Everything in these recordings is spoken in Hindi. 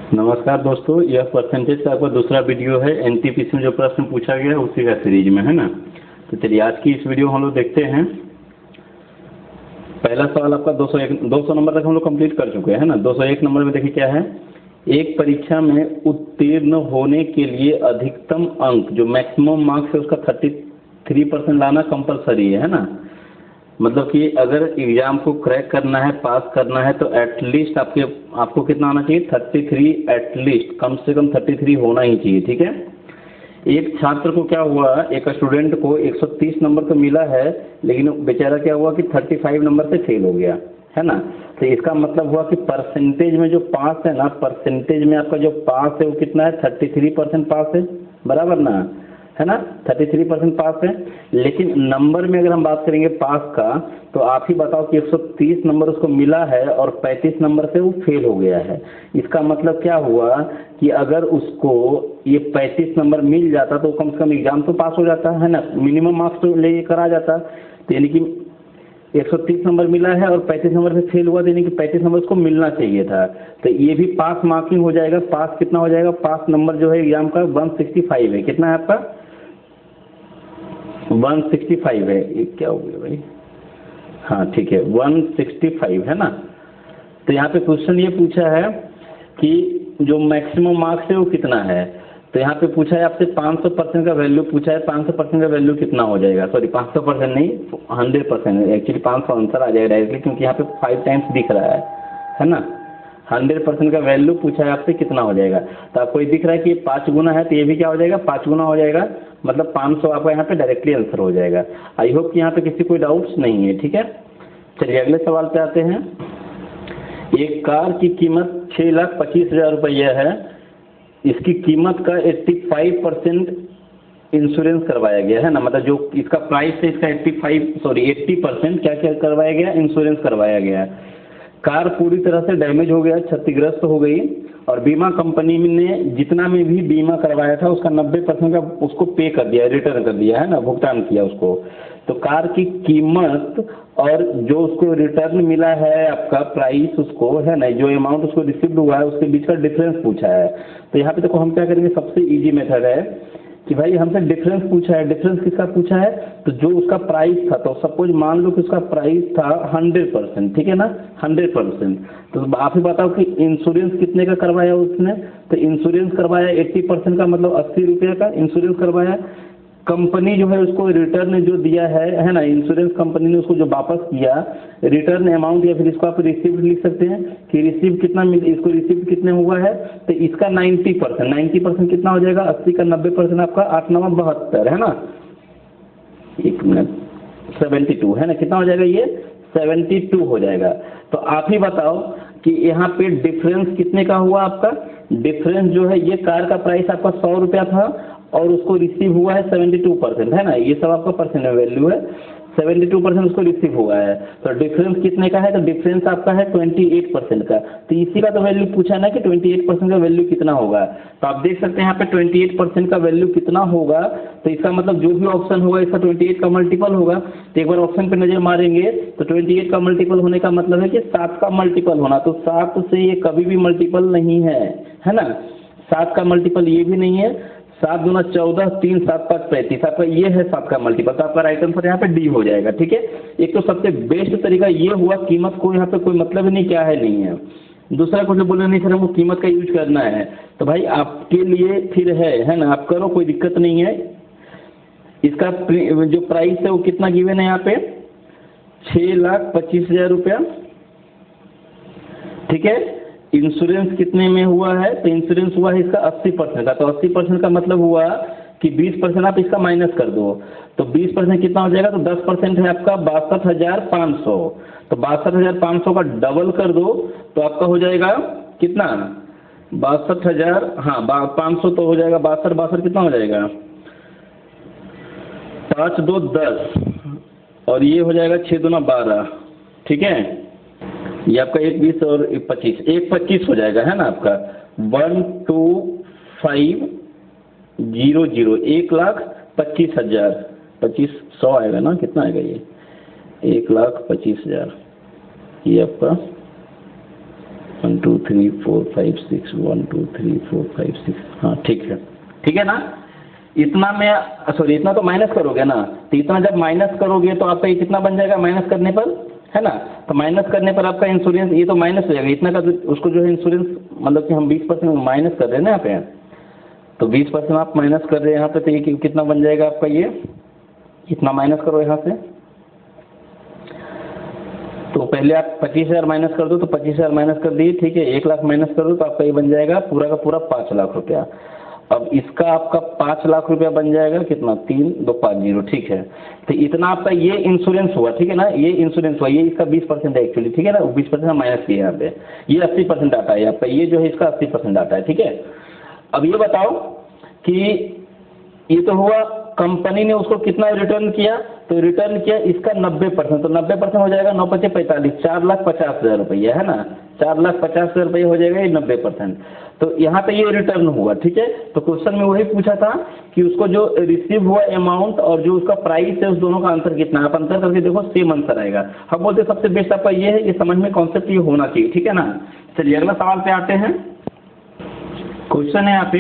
नमस्कार दोस्तों, यह परसेंटेज का आपका दूसरा वीडियो है। एनटीपीसी में जो प्रश्न पूछा गया है उसी का सीरीज में, है ना। तो चलिए आज की इस वीडियो हम लोग देखते हैं। पहला सवाल आपका 200 नंबर तक हम लोग कंप्लीट कर चुके हैं, है ना। 201 नंबर में देखिए क्या है। एक परीक्षा में उत्तीर्ण होने के लिए अधिकतम अंक जो मैक्सिमम मार्क्स है उसका 33% लाना कंपलसरी है ना। मतलब कि अगर एग्ज़ाम को क्रैक करना है, पास करना है, तो एटलीस्ट आपको कितना आना चाहिए? 33, एटलीस्ट कम से कम 33 होना ही चाहिए, ठीक है। एक छात्र को क्या हुआ, एक स्टूडेंट को 130 नंबर तो मिला है, लेकिन बेचारा क्या हुआ कि 35 नंबर से फेल हो गया, है ना। तो इसका मतलब हुआ कि परसेंटेज में जो पास है ना, परसेंटेज में आपका जो पास है वो कितना है? 33% पास है, बराबर ना, है ना। 33% पास है। लेकिन नंबर में अगर हम बात करेंगे पास का, तो आप ही बताओ कि 130 नंबर उसको मिला है और 35 नंबर से वो फेल हो गया है। इसका मतलब क्या हुआ कि अगर उसको ये 35 नंबर मिल जाता तो कम से कम एग्जाम तो पास हो जाता, है ना। मिनिमम मार्क्स तो ले कर आ जाता। तो यानी कि 130 नंबर मिला है और 35 नंबर से फेल हुआ, यानी कि 35 नंबर उसको मिलना चाहिए था। तो ये भी पास मार्किंग हो जाएगा। पास कितना हो जाएगा? पास नंबर जो है एग्जाम का 165 है। कितना है आपका? 165 है। ये क्या हो गया भाई? हाँ ठीक है, 165 है ना। तो यहाँ पे क्वेश्चन ये पूछा है कि जो मैक्सिमम मार्क्स है वो कितना है। तो यहाँ पे पूछा है आपसे 500% का वैल्यू पूछा है। 500% का वैल्यू कितना हो जाएगा? सॉरी 500% नहीं, 100%। एक्चुअली 500 आंसर आ जाएगा डायरेक्टली, क्योंकि यहाँ पे 5 टाइम्स दिख रहा है ना। 100% का वैल्यू पूछा है आपसे, कितना हो जाएगा। तो आपको ये दिख रहा है कि ये 5 गुना है, तो ये भी क्या हो जाएगा? 5 गुना हो जाएगा। मतलब 500 आपका यहाँ पे डायरेक्टली आंसर हो जाएगा। आई होप कि यहाँ पे किसी कोई डाउट्स नहीं है, ठीक है। चलिए अगले सवाल पे आते हैं। एक कार की कीमत 6,25,000 रुपये है। इसकी कीमत का 85% इंश्योरेंस करवाया गया है ना। मतलब जो इसका प्राइस है इसका 80% क्या क्या करवाया गया? इंश्योरेंस करवाया गया। कार पूरी तरह से डैमेज हो गया, क्षतिग्रस्त हो गई, और बीमा कंपनी ने जितना में भी बीमा करवाया था उसका 90% का उसको पे कर दिया, रिटर्न कर दिया, है ना, भुगतान किया उसको। तो कार की कीमत और जो उसको रिटर्न मिला है आपका प्राइस, उसको है ना, जो अमाउंट उसको रिसीव्ड हुआ है उसके बीच का डिफरेंस पूछा है। तो यहाँ पे देखो हम क्या करेंगे, सबसे इजी मेथड है कि भाई हमसे डिफरेंस पूछा है। डिफरेंस किसका पूछा है? तो जो उसका प्राइस था, तो सपोज मान लो कि उसका प्राइस था 100%, ठीक है ना, 100%। तो आप ही बताओ कि इंश्योरेंस कितने का करवाया उसने। तो इंश्योरेंस करवाया 80% का, मतलब 80 रुपये का इंश्योरेंस करवाया। कंपनी जो है उसको रिटर्न जो दिया है ना, इंश्योरेंस कंपनी ने उसको जो वापस किया रिटर्न अमाउंट, या फिर इसको आप रिसीव्ड लिख सकते हैं कि रिसीव कितना इसको रिसीव कितने हुआ है। तो इसका 90% कितना हो जाएगा? 80 का 90% आपका 8 9 72, है ना। एक मिनट, 72 है ना। कितना हो जाएगा ये? 72 हो जाएगा। तो आप ही बताओ कि यहाँ पे डिफरेंस कितने का हुआ आपका? डिफरेंस जो है, ये कार का प्राइस आपका 100 रुपया था और उसको रिसीव हुआ है 72%, है ना। ये सब आपका परसेंट वैल्यू है। 72% उसको रिसीव हुआ है। तो डिफरेंस कितने का है? तो डिफरेंस आपका है 28% का। तो इसी का तो वैल्यू पूछा ना कि 28% का वैल्यू कितना होगा। तो आप देख सकते हैं यहाँ पे 28% का वैल्यू कितना होगा। तो इसका मतलब जो भी ऑप्शन होगा इसका 28 का मल्टीपल होगा। तो एक बार ऑप्शन पे नजर मारेंगे तो 28 का मल्टीपल होने का मतलब है कि 7 का मल्टीपल होना। तो 7 से ये कभी भी मल्टीपल नहीं है ना। 7 का मल्टीपल ये भी नहीं है। 7 दूना 14, 3 7 5 35, आपका ये है 7 का मल्टीपल। तो आपका राइट आंसर यहाँ पे डी हो जाएगा, ठीक है। एक तो सबसे बेस्ट तरीका ये हुआ, कीमत को यहाँ पे कोई मतलब ही नहीं क्या है नहीं है। दूसरा कुछ बोले नहीं सर हमको कीमत का यूज करना है, तो भाई आपके लिए फिर है ना, आप करो, कोई दिक्कत नहीं है। इसका जो प्राइस है वो कितना गिवन है यहाँ पे? 6,25,000 रुपया, ठीक है। इंश्योरेंस कितने में हुआ है? तो इंश्योरेंस हुआ है इसका 80% का। तो 80% का मतलब हुआ कि 20% आप इसका माइनस कर दो। तो 20% कितना हो जाएगा? तो 10% है आपका 62,500। तो 62,500 का डबल कर दो तो आपका हो जाएगा कितना? 62,000, हाँ 500 तो हो जाएगा 62 कितना हो जाएगा? 5 2 10 और ये हो जाएगा 6 दूना 12, ठीक है। ये आपका 1 20 और 1 25, 1 25 हो जाएगा, है ना आपका 125,000, 1,25,000, 2500 आएगा ना, कितना आएगा ये? 1,25,000 ये आपका 1 2 3 4 5 6 1 2 3 4 5 6, हाँ ठीक है ना। इतना में सॉरी इतना तो माइनस करोगे ना, तो इतना जब माइनस करोगे तो आपका ये कितना बन जाएगा माइनस करने पर, है ना। तो माइनस करने पर आपका इंश्योरेंस ये तो माइनस हो जाएगा, इतना का उसको जो है इंश्योरेंस मतलब कि हम 20% माइनस कर रहे हैं ना यहाँ पे, तो 20% आप माइनस कर रहे हैं यहाँ पे, तो ये कितना बन जाएगा आपका, ये इतना माइनस करो यहाँ से। तो पहले आप 25,000 माइनस कर दो, तो 25,000 माइनस कर दिए, ठीक है। 1 लाख माइनस कर दो तो आपका ये बन जाएगा पूरा का पूरा 5 लाख रुपया। अब इसका आपका 5 लाख रुपया बन जाएगा कितना, 3250, ठीक है। तो इतना आपका ये इंश्योरेंस हुआ, ठीक है ना, ये इंश्योरेंस हुआ, ये इसका 20% है एक्चुअली, ठीक है ना, 20% हम माइनस किए यहाँ पे, ये 80% डाटा है आपका, ये जो है इसका 80% डाटा है, ठीक है। अब ये बताओ कि ये तो हुआ कंपनी ने उसको कितना रिटर्न किया, तो रिटर्न किया इसका 90%, तो 90% हो जाएगा 9 पचे 45, 4,50,000 रुपये, है ना, 4,50,000 रुपये हो जाएगा ये 90%। तो यहाँ पे ये रिटर्न हुआ, ठीक है। तो क्वेश्चन में वही पूछा था कि उसको जो रिसीव हुआ अमाउंट और जो उसका प्राइस है उस दोनों का अंतर कितना है, आप अंतर करके देखो सेम आंसर आएगा। हम बोलते सबसे बेस्ट आपका ये है, ये समझ में कॉन्सेप्ट ये होना चाहिए, ठीक है ना। चलिए अगला सवाल पे आते हैं। क्वेश्चन है यहाँ पे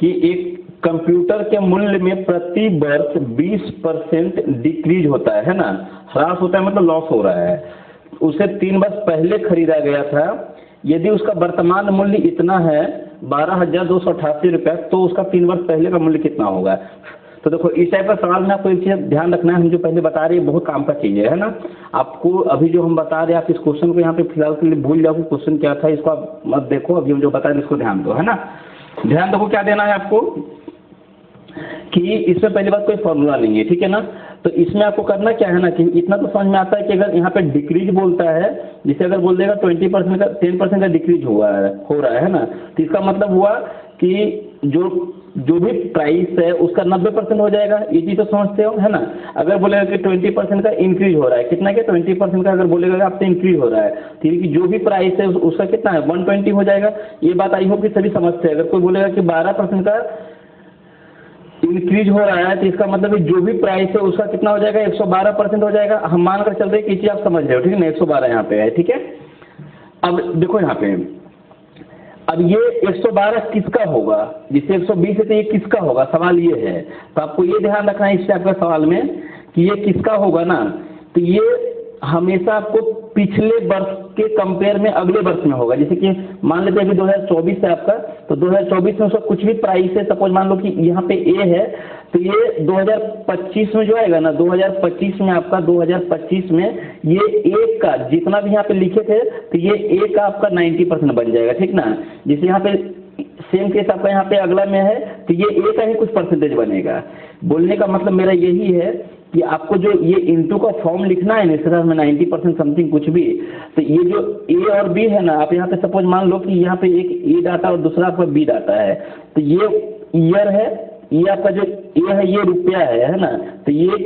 कि एक कंप्यूटर के मूल्य में प्रति वर्ष 20% डिक्रीज होता है ना, ह्रास होता है मतलब लॉस हो रहा है, उसे 3 वर्ष पहले खरीदा गया था, यदि उसका वर्तमान मूल्य इतना है 12,288 रुपये, तो उसका 3 वर्ष पहले का मूल्य कितना होगा। तो देखो इस टाइप का सवाल में आपको एक चीज़ ध्यान रखना है, हम जो पहले बता रहे हैं बहुत काम का चीज़ है ना। आपको अभी जो हम बता रहे हैं आप इस क्वेश्चन को यहाँ पे फिलहाल के लिए भूल जाओ कि क्वेश्चन क्या था, इसको आप मत देखो, अभी हम जो बता रहे हैं इसको ध्यान दो, है ना। ध्यान देखो क्या देना है आपको कि इसमें पहली बात कोई फॉर्मूला नहीं है, ठीक है ना। तो इसमें आपको करना क्या है ना कि इतना तो समझ में आता है कि अगर यहाँ पे डिक्रीज बोलता है, जिसे अगर बोल देगा 20% का 10% का डिक्रीज हो रहा है ना, तो इसका मतलब हुआ कि जो भी प्राइस है उसका 90% हो जाएगा, ये चीज़ तो समझते हो, है ना। अगर बोलेगा कि 20% का इंक्रीज हो रहा है, कितना के 20% का अगर बोलेगा आपसे इंक्रीज हो रहा है, तो कि जो भी प्राइस है उसका कितना है 120 हो जाएगा। ये बात आई होप कि सभी समझते हैं। अगर कोई बोलेगा कि 12% का इंक्रीज हो रहा है, तो इसका मतलब जो भी प्राइस है उसका कितना हो जाएगा 112% हो जाएगा। हम मान कर चल रहे हैं कि चीज़ आप समझ रहे हो, ठीक है ना, 112 यहाँ पे है, ठीक है। अब देखो यहाँ पे, अब ये 112 किसका होगा, जिससे 120 है तो ये किसका होगा, सवाल ये है। तो आपको ये ध्यान रखना है इस टाइप का सवाल में कि ये किसका होगा ना, तो ये हमेशा आपको पिछले वर्ष के कंपेयर में अगले वर्ष में होगा। जैसे कि मान लेते हैं अभी 2024 है आपका, तो 2024 में उसका कुछ भी प्राइस है, सपोज मान लो कि यहाँ पे ए है, तो ये 2025 में जो आएगा ना, 2025 में आपका 2025 में ये ए का जितना भी यहाँ पे लिखे थे, तो ये ए का आपका 90% बन जाएगा, ठीक ना। जैसे यहाँ पे सेम केस आपका यहाँ पे अगला में है, तो ये ए का ही कुछ परसेंटेज बनेगा। बोलने का मतलब मेरा यही है कि आपको जो ये इनटू का फॉर्म लिखना है ना में 90% समथिंग कुछ भी, तो ये जो ए और बी है ना, आप यहाँ पे सपोज मान लो कि यहाँ पे एक ए डाटा और दूसरा आपका बी डाटा है, तो ये ईयर है, ये आपका जो ए है ये रुपया है ना, तो ये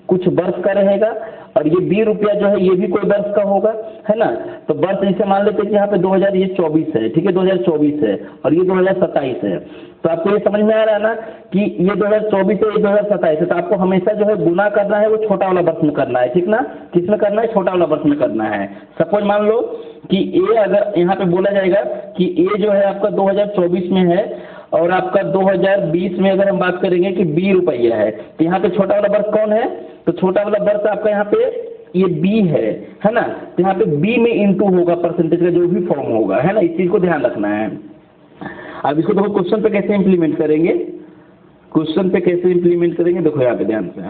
कुछ वर्ष का रहेगा, और ये 20 रुपया जो है ये भी कोई वर्ष का होगा, है ना। तो वर्ष जैसे मान लेते हैं कि यहाँ पे 2024 है, ठीक है, 2024 है और ये 2027 है। तो आपको ये समझ में आ रहा है ना कि ये 2024 है, ये 2027 है, तो आपको हमेशा जो है गुना करना है वो छोटा वाला वर्ष में करना है, ठीक ना। किस में करना है, छोटा वाला वर्ष में करना है। सपोज मान लो कि ए अगर यहाँ पे बोला जाएगा कि ए जो है आपका 2024 में है और आपका 2020 में अगर हम बात करेंगे कि 20 रुपया है, तो यहाँ पे छोटा वाला वर्ष कौन है, तो छोटा वाला वर्ष आपका यहाँ पे ये बी है ना। तो यहाँ पे बी में इंटू होगा परसेंटेज का जो भी फॉर्म होगा, है ना, इस चीज़ को ध्यान रखना है। अब इसको देखो क्वेश्चन पे कैसे इंप्लीमेंट करेंगे, क्वेश्चन पे कैसे इंप्लीमेंट करेंगे, देखो यहाँ पे ध्यान से,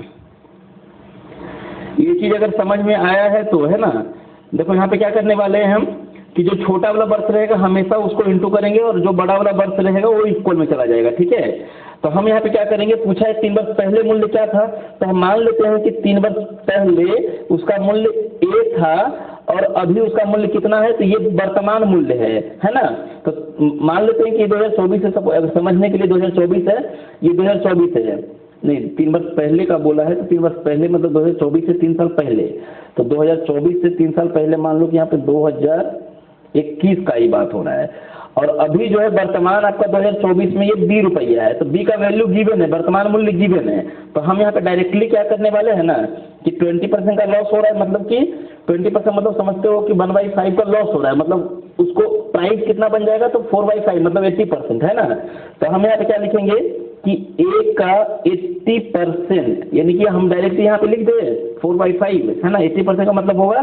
ये चीज़ अगर समझ में आया है तो, है ना। देखो यहाँ पे क्या करने वाले हैं हम कि जो छोटा वाला वर्ष रहेगा हमेशा उसको इंटू करेंगे और जो बड़ा वाला वर्ष रहेगा वो इक्वल में चला जाएगा, ठीक है। तो हम यहाँ पे क्या करेंगे, पूछा है 3 वर्ष पहले मूल्य क्या था, तो हम मान लेते हैं कि 3 वर्ष पहले उसका मूल्य ए था और अभी उसका मूल्य कितना है, तो ये वर्तमान मूल्य है ना। तो मान लेते हैं कि 2024 है, समझने के लिए 2024 है, ये 2024 है, नहीं 3 वर्ष पहले का बोला है, तो 3 वर्ष पहले मतलब 2024 से 3 साल पहले, तो 2024 से 3 साल पहले मान लो कि यहाँ पे 2021 का ही बात हो रहा है। और अभी जो है वर्तमान आपका 2024 में ये 20 रुपया है, तो बी का वैल्यू गिवन है, वर्तमान मूल्य गिवन है। तो हम यहाँ पे डायरेक्टली क्या करने वाले हैं ना कि 20% का लॉस हो रहा है, मतलब कि 20% मतलब समझते हो कि 1/5 का लॉस हो रहा है, मतलब उसको प्राइस कितना बन जाएगा, तो 4/5 मतलब 80% है ना। तो हम यहाँ पे क्या लिखेंगे कि ए का 80%, यानी कि हम डायरेक्ट यहाँ पे लिख दे 4/5 है ना। 80% का मतलब होगा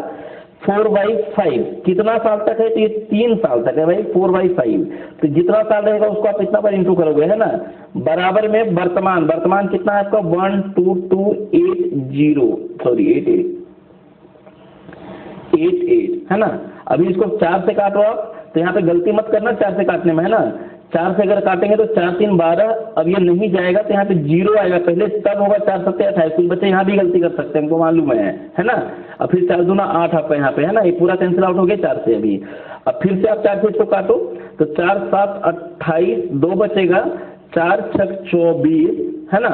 4/5। कितना साल तक है, तो ये 3 साल तक है भाई 4/5। तो जितना साल रहेगा उसको आप इतना बार इंटू करोगे है ना। बराबर में वर्तमान कितना है आपका 12280 सॉरी 88 है ना। अभी इसको 4 से काटो आप, तो यहाँ पे गलती मत करना 4 से काटने में है ना। 4 से अगर काटेंगे तो 4 3 12, अब ये नहीं जाएगा तो यहाँ पे 0 आएगा पहले, तब होगा 4 7 28। कुछ बच्चे यहाँ भी गलती कर सकते हैं, हमको मालूम है ना। अब फिर 4 दूना 8 आपका यहाँ पे है ना, ये पूरा कैंसिल आउट हो गया 4 से। अभी अब फिर से आप 4 से इसको काटो, तो 4 7 28, 2 बचेगा, 4 6 24 है ना,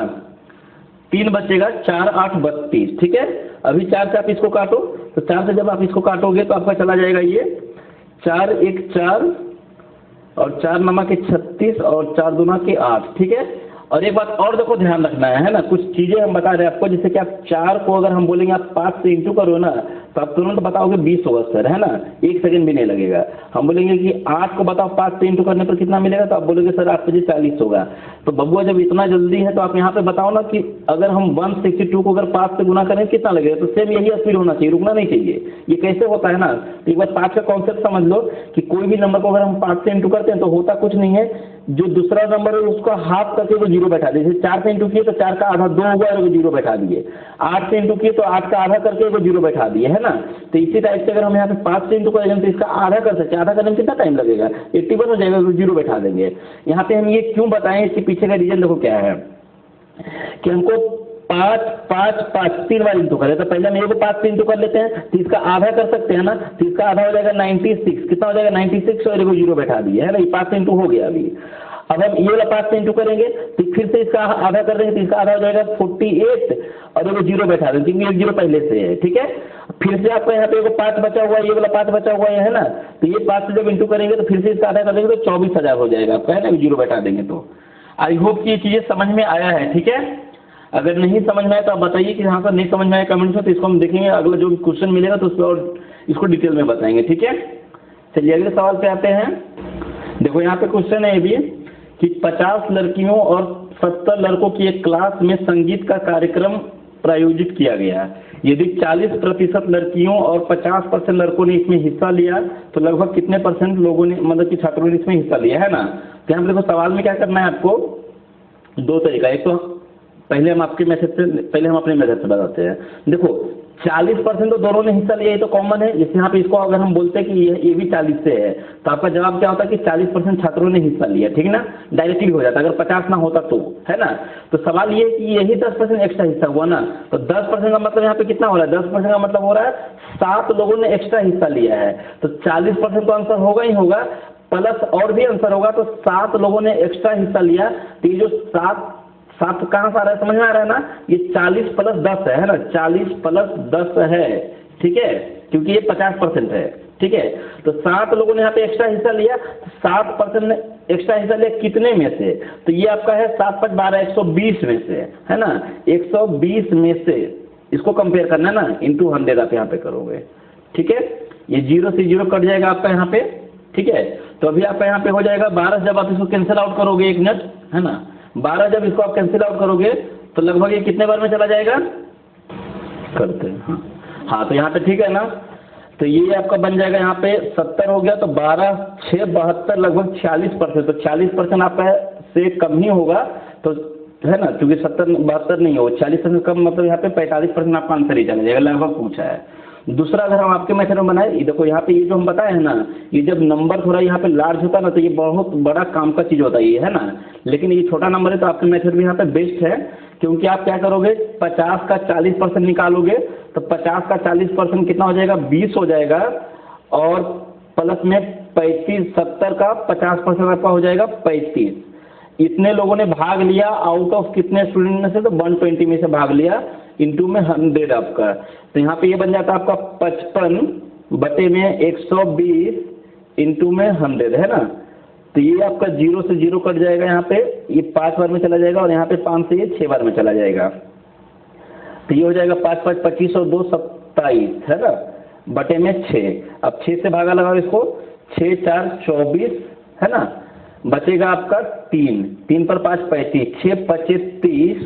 3 बचेगा, 4 8 32 ठीक है। अभी 4 से आप इसको काटो, तो 4 से जब आप इसको काटोगे तो आपका चला जाएगा ये 4 1 4 और 4 नमक के 36 और 4 दूना के 8 ठीक है। और एक बात और देखो ध्यान रखना है ना, कुछ चीज़ें हम बता रहे हैं आपको, जैसे कि आप 4 को अगर हम बोलेंगे आप 5 से इंटू करो ना, तो आप तुरंत बताओगे 20 होगा सर है ना, 1 सेकंड भी नहीं लगेगा। हम बोलेंगे कि 8 को बताओ 5 से इंटू करने पर कितना मिलेगा, तो आप बोलोगे सर 8 बजे 40 होगा। तो बबुआ जब इतना जल्दी है तो आप यहाँ पे बताओ ना कि अगर हम 162 को अगर 5 से गुना करें कितना लगेगा, तो सेम यही स्पीड होना चाहिए, रुकना नहीं चाहिए। ये कैसे होता है ना, तो एक बार 5 का कॉन्सेप्ट समझ लो कि कोई भी नंबर को अगर हम 5 से इंटू करते हैं तो होता कुछ नहीं है, जो दूसरा नंबर है उसको हाफ करके वो 0 बैठा दीजिए। 4 से इंटू किए तो 4 का आधा 2 हुआ और वो 0 बैठा दिए। 8 से इंटू किए तो 8 का आधा करके वो 0 बैठा दिए है ना। तो इसी टाइप से अगर हम यहाँ पे 5 से इंटू करेंगे तो इसका आधा कर सकते हैं, आधा करने में कितना टाइम लगेगा, 81 हो जाएगा, तो 0 बैठा देंगे। यहाँ पे हम ये क्यों बताएं, इसके पीछे का रीजन देखो क्या है कि हमको 5 5 5 3 बार इंटू करें, तो पहले हम ये को 5 से इंटू कर लेते हैं, तो इसका आधा कर सकते हैं ना, तो इसका आधा हो जाएगा 96, कितना हो जाएगा 96 और ये 0 बैठा दिए है ना, ये 5 से इंटू हो गया। अभी अब हम ये वाला 5 से इंटू करेंगे तो फिर से इसका आधा कर देंगे, तो इसका आधा हो जाएगा 48 और ये 0 बैठा देंगे क्योंकि एक 0 पहले से है ठीक है। फिर से आपका यहाँ पे एक 5 बचा हुआ है, ये वाला 5 बचा हुआ है ना, तो ये 5 से जब इंटू करेंगे तो फिर से इसका आधा कर देंगे तो 24,000 हो जाएगा आपका है ना, 0 बैठा देंगे। तो आई होप कि ये चीज़ें समझ में आया है ठीक है। अगर नहीं समझ में आए तो आप बताइए कि हाँ सर नहीं समझ में आया कमेंट्स में, तो इसको हम देखेंगे अगला जो क्वेश्चन मिलेगा तो उस पर और इसको डिटेल में बताएंगे ठीक है। चलिए अगले सवाल पे आते हैं। देखो यहाँ पे क्वेश्चन है ये भी कि 50 लड़कियों और 70 लड़कों की एक क्लास में संगीत का कार्यक्रम प्रायोजित किया गया। यदि 40% लड़कियों और 50% लड़कों ने इसमें हिस्सा लिया तो लगभग कितने % लोगों ने मतलब कि छात्रों ने इसमें हिस्सा लिया है ना। तो यहाँ देखो सवाल में क्या करना है आपको, 2 तरीका, एक तो पहले हम आपके मेथड से पहले हम अपने मेथड से बताते हैं। देखो 40% तो दोनों ने हिस्सा लिया, ये तो कॉमन है। जैसे यहाँ पे इसको अगर हम बोलते हैं कि ये भी 40 से है तो आपका जवाब क्या होता है कि 40% छात्रों ने हिस्सा लिया ठीक ना, डायरेक्टली हो जाता अगर 50 ना होता तो है ना। तो सवाल ये है कि यही 10% एक्स्ट्रा हिस्सा हुआ ना, तो 10% का मतलब यहाँ पे कितना हो रहा है, 10% का मतलब हो रहा है 7 लोगों ने एक्स्ट्रा हिस्सा लिया है। तो 40% तो आंसर होगा ही होगा, प्लस और भी आंसर होगा, तो 7 लोगों ने एक्स्ट्रा हिस्सा लिया। तो ये जो 7 कहाँ से आ रहा है, समझ में आ रहा है ना, ये 40 + 10 है ना, 40 + 10 है ठीक है, क्योंकि ये 50% है ठीक है। तो 7 लोगों ने यहाँ पे एक्स्ट्रा हिस्सा लिया, 7% ने एक्स्ट्रा हिस्सा लिया कितने में से, तो ये आपका है 7 5 12 120 में से है ना, 120 में से इसको कंपेयर करना है ना, इंटू 100 आप यहाँ पे करोगे ठीक है। ये 0 से 0 कट जाएगा आपका यहाँ पे ठीक है। तो अभी आपका यहाँ पे हो जाएगा 12, जब आप इसको कैंसिल आउट करोगे 1 मिनट है ना, 12 जब इसको आप कैंसिल आउट करोगे तो लगभग ये कितने बार में चला जाएगा, करते हैं हाँ तो यहाँ पे ठीक है ना। तो ये आपका बन जाएगा यहाँ पे 70 हो गया, तो 12 6 72 लगभग 46%, तो 40% आपका से कम ही होगा तो है ना, क्योंकि 70 72 नहीं हो, 40% कम मतलब यहाँ पे 45% आपका आंसर ही चला जाएगा, लगभग पूछा है। दूसरा अगर हम आपके मेथड में बनाए, देखो यहाँ पे ये जो हम बताए हैं ना, ये जब नंबर थोड़ा यहाँ पे लार्ज होता है ना तो ये बहुत बड़ा काम का चीज़ होता है ये है ना, लेकिन ये छोटा नंबर है तो आपके मेथड भी यहाँ पे बेस्ट है, क्योंकि आप क्या करोगे 50 का 40% निकालोगे तो 50 का 40% कितना हो जाएगा 20 हो जाएगा, और प्लस में 35 70 का 50% आपका हो जाएगा 35। इतने लोगों ने भाग लिया आउट ऑफ कितने स्टूडेंट में से, तो 120 में से भाग लिया, इंटू में 100 आपका, तो यहाँ पे ये बन जाता है आपका 55 बटे में 120 इंटू में 100 है ना। तो ये आपका 0 से 0 कट जाएगा, यहाँ पे ये 5 बार में चला जाएगा और यहाँ पे 5 से ये 6 बार में चला जाएगा। तो ये हो जाएगा 5 5 25 और 2 27 है ना, बटे में 6। अब 6 से भागा लगाओ इसको 6 4 24 है ना, बचेगा आपका 3, 3 पर 5 35, 6 25 30,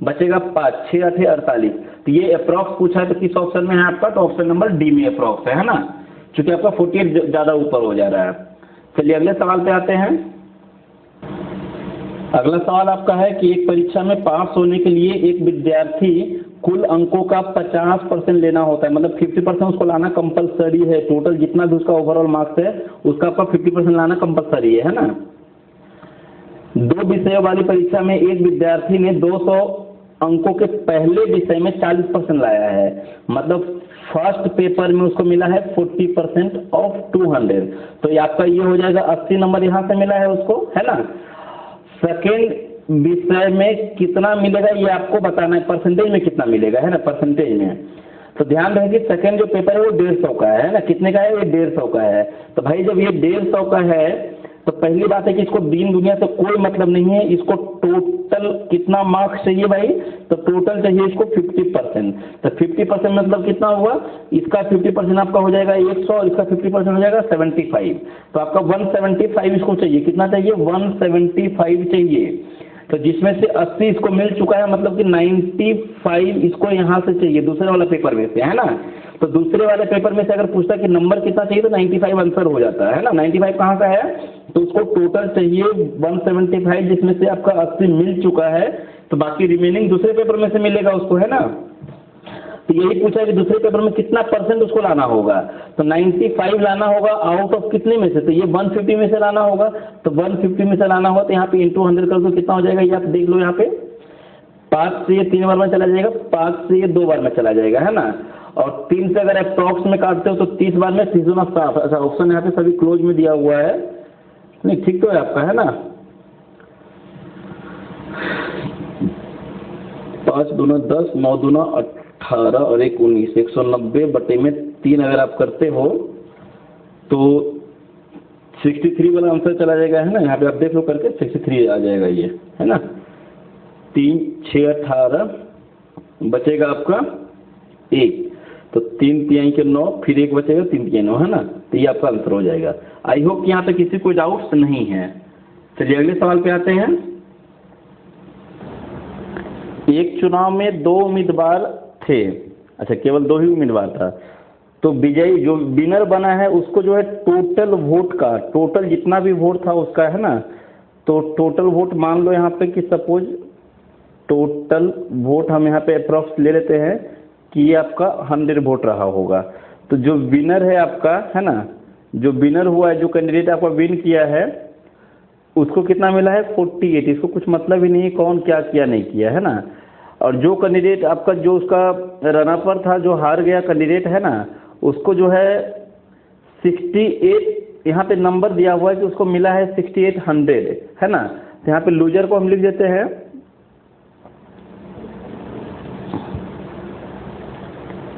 बचेगा 5, 6 8 48। तो ये अप्रॉक्स पूछा है तो किस ऑप्शन में है आपका, तो ऑप्शन नंबर डी में अप्रॉक्स है ना, क्योंकि आपका 48 ज़्यादा ऊपर हो जा रहा है। चलिए अगले सवाल पे आते हैं। अगला सवाल आपका है कि एक परीक्षा में पास होने के लिए एक विद्यार्थी कुल अंकों का 50% लेना होता है, मतलब 50% उसको लाना कंपलसरी है। टोटल जितना भी उसका ओवरऑल मार्क्स है उसका आपका 50% लाना कंपलसरी है ना। 2 विषयों वाली परीक्षा में एक विद्यार्थी ने 200 अंकों के पहले विषय में 40% लाया है, मतलब फर्स्ट पेपर में उसको मिला है 40% ऑफ 200, तो ये आपका ये हो जाएगा 80 नंबर यहाँ से मिला है उसको, है ना। सेकेंड विषय में कितना मिलेगा ये आपको बताना है, परसेंटेज में कितना मिलेगा, है ना, परसेंटेज में। तो ध्यान रहे कि सेकेंड जो पेपर है वो 150 का है ना, कितने का है, ये 150 का है। तो भाई जब ये 150 का है तो पहली बात है कि इसको दीन दुनिया से कोई मतलब नहीं है, इसको टोटल कितना मार्क्स चाहिए भाई, तो टोटल चाहिए इसको 50%। तो 50% मतलब कितना हुआ, इसका 50% आपका हो जाएगा 100 और इसका 50% हो जाएगा 75। तो आपका 175 इसको चाहिए, कितना चाहिए, 175 चाहिए। तो जिसमें से 80 इसको मिल चुका है, मतलब कि 95 इसको यहाँ से चाहिए दूसरे वाला पेपर में से, है ना। तो दूसरे वाले पेपर में से अगर पूछता कि नंबर कितना चाहिए तो 95 आंसर हो जाता है ना। 95 कहाँ का है, तो उसको टोटल चाहिए 175, जिसमें से आपका 80 मिल चुका है, तो बाकी रिमेनिंग दूसरे पेपर में से मिलेगा उसको, है ना। तो यही पूछा है कि दूसरे पेपर में कितना परसेंट उसको लाना होगा, तो 95 लाना होगा आउट ऑफ कितने में से, तो ये 150 में से लाना होगा। तो 150 में से लाना होगा तो यहाँ पे इंटू 100 कर दो, कितना हो जाएगा ये आप देख लो यहाँ पे, 5 से ये 3 बार में चला जाएगा, 5 से ये 2 बार में चला जाएगा, है ना। और 3 से अगर अप्रॉक्स में काटते हो तो 30 बार में 30 गुना 7। अच्छा ऑप्शन यहाँ पे सभी क्लोज में दिया हुआ है, नहीं ठीक तो है आपका, है ना। 5 दूना 10, 9 दूना 18 और 1 19, 190 बटे में 3 अगर आप करते हो तो 63 वाला आंसर चला जाएगा, है ना। यहाँ पे आप देख लो करके 63 आ जाएगा ये, है ना। 3 6 18 बचेगा आपका 1, तो 3 तिहाई के 9, फिर 1 बचेगा, 3 तिहाई 9, है ना। तो ये आपका आंसर हो जाएगा। आई होप कि यहाँ पे किसी को डाउट्स नहीं है। चलिए अगले सवाल पे आते हैं। एक चुनाव में 2 उम्मीदवार थे, अच्छा केवल 2 ही उम्मीदवार था, तो विजयी जो विनर बना है उसको जो है टोटल वोट का, टोटल जितना भी वोट था उसका, है ना, तो टोटल वोट मान लो यहाँ पे कि सपोज टोटल वोट हम यहाँ पे अप्रॉक्स ले लेते हैं कि ये आपका 100 वोट रहा होगा। तो जो विनर है आपका, है ना, जो विनर हुआ है, जो कैंडिडेट आपका विन किया है उसको कितना मिला है 48। इसको कुछ मतलब ही नहीं है कौन क्या किया नहीं किया, है ना। और जो कैंडिडेट आपका जो उसका रनअपर था, जो हार गया कैंडिडेट, है ना, उसको जो है 68 यहाँ पे नंबर दिया हुआ है कि उसको मिला है 6800, है ना। तो यहाँ पे लूजर को हम लिख देते हैं,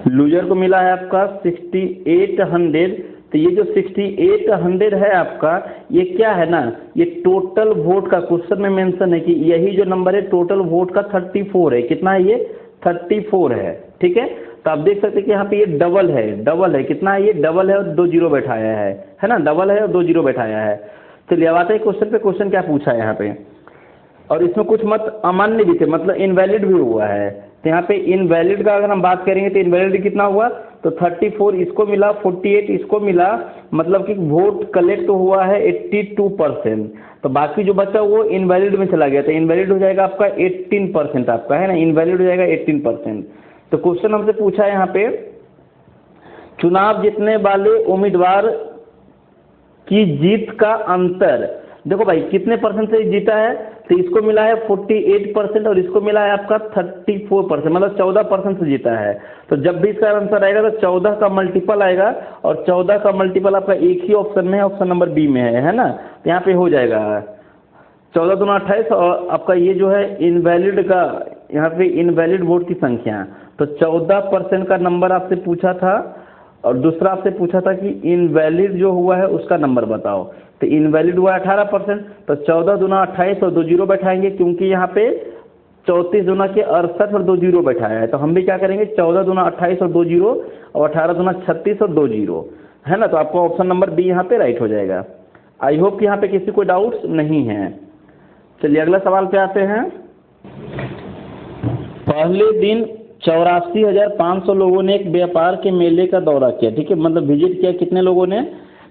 लूजर को मिला है आपका 6800। तो ये जो 6800 है आपका, ये क्या है ना, ये टोटल वोट का क्वेश्चन में मेंशन है कि यही जो नंबर है टोटल वोट का 34 है। कितना है ये 34 है, ठीक है। तो आप देख सकते हैं कि यहाँ पे ये डबल है, डबल है, कितना है ये डबल है और 2 जीरो बैठाया है ना, डबल है और 2 जीरो बैठाया है। चलिए अब आते हैं क्वेश्चन पे। क्वेश्चन क्या पूछा है यहाँ पे, और इसमें कुछ मत अमान्य भी थे, मतलब इनवैलिड भी हुआ है। तो यहाँ पे इनवैलिड का अगर हम बात करेंगे तो इनवैलिड कितना हुआ, तो 34 इसको मिला, 48 इसको मिला, मतलब कि वोट कलेक्ट हुआ है 82%। तो बाकी जो बचा वो इनवैलिड में चला गया, तो इनवैलिड हो जाएगा आपका 18% आपका, है ना, इनवैलिड हो जाएगा 18%। तो क्वेश्चन हमसे पूछा है यहाँ पे, चुनाव जीतने वाले उम्मीदवार की जीत का अंतर, देखो भाई कितने परसेंट से जीता है, तो इसको मिला है 48% और इसको मिला है आपका 34%, मतलब 14% से जीता है। तो जब भी इसका आंसर आएगा तो 14 का मल्टीपल आएगा, और 14 का मल्टीपल आपका एक ही ऑप्शन में है, ऑप्शन नंबर बी में है ना। तो यहाँ पे हो जाएगा 14 दूना 28, और आपका ये जो है इनवैलिड का, यहाँ पे इनवैलिड वोट की संख्या, तो 14% का नंबर आपसे पूछा था, और दूसरा आपसे पूछा था कि इनवैलिड जो हुआ है उसका नंबर बताओ। तो इनवैलिड हुआ 18%, तो 14 दूना 28 और 2 जीरो बैठाएंगे, क्योंकि यहाँ पे 34 दूना के 68 और 2 जीरो बैठाया है। तो हम भी क्या करेंगे, 14 दूना 28 और 2 जीरो, और 18 दूना 36 और 2 जीरो। है ना। तो आपको ऑप्शन नंबर बी यहाँ पे राइट हो जाएगा। आई होप कि यहाँ पे किसी को डाउट्स नहीं है। चलिए अगला सवाल पे आते हैं। पहले दिन 84,500 लोगों ने एक व्यापार के मेले का दौरा किया, ठीक है, मतलब विजिट किया कितने लोगों ने,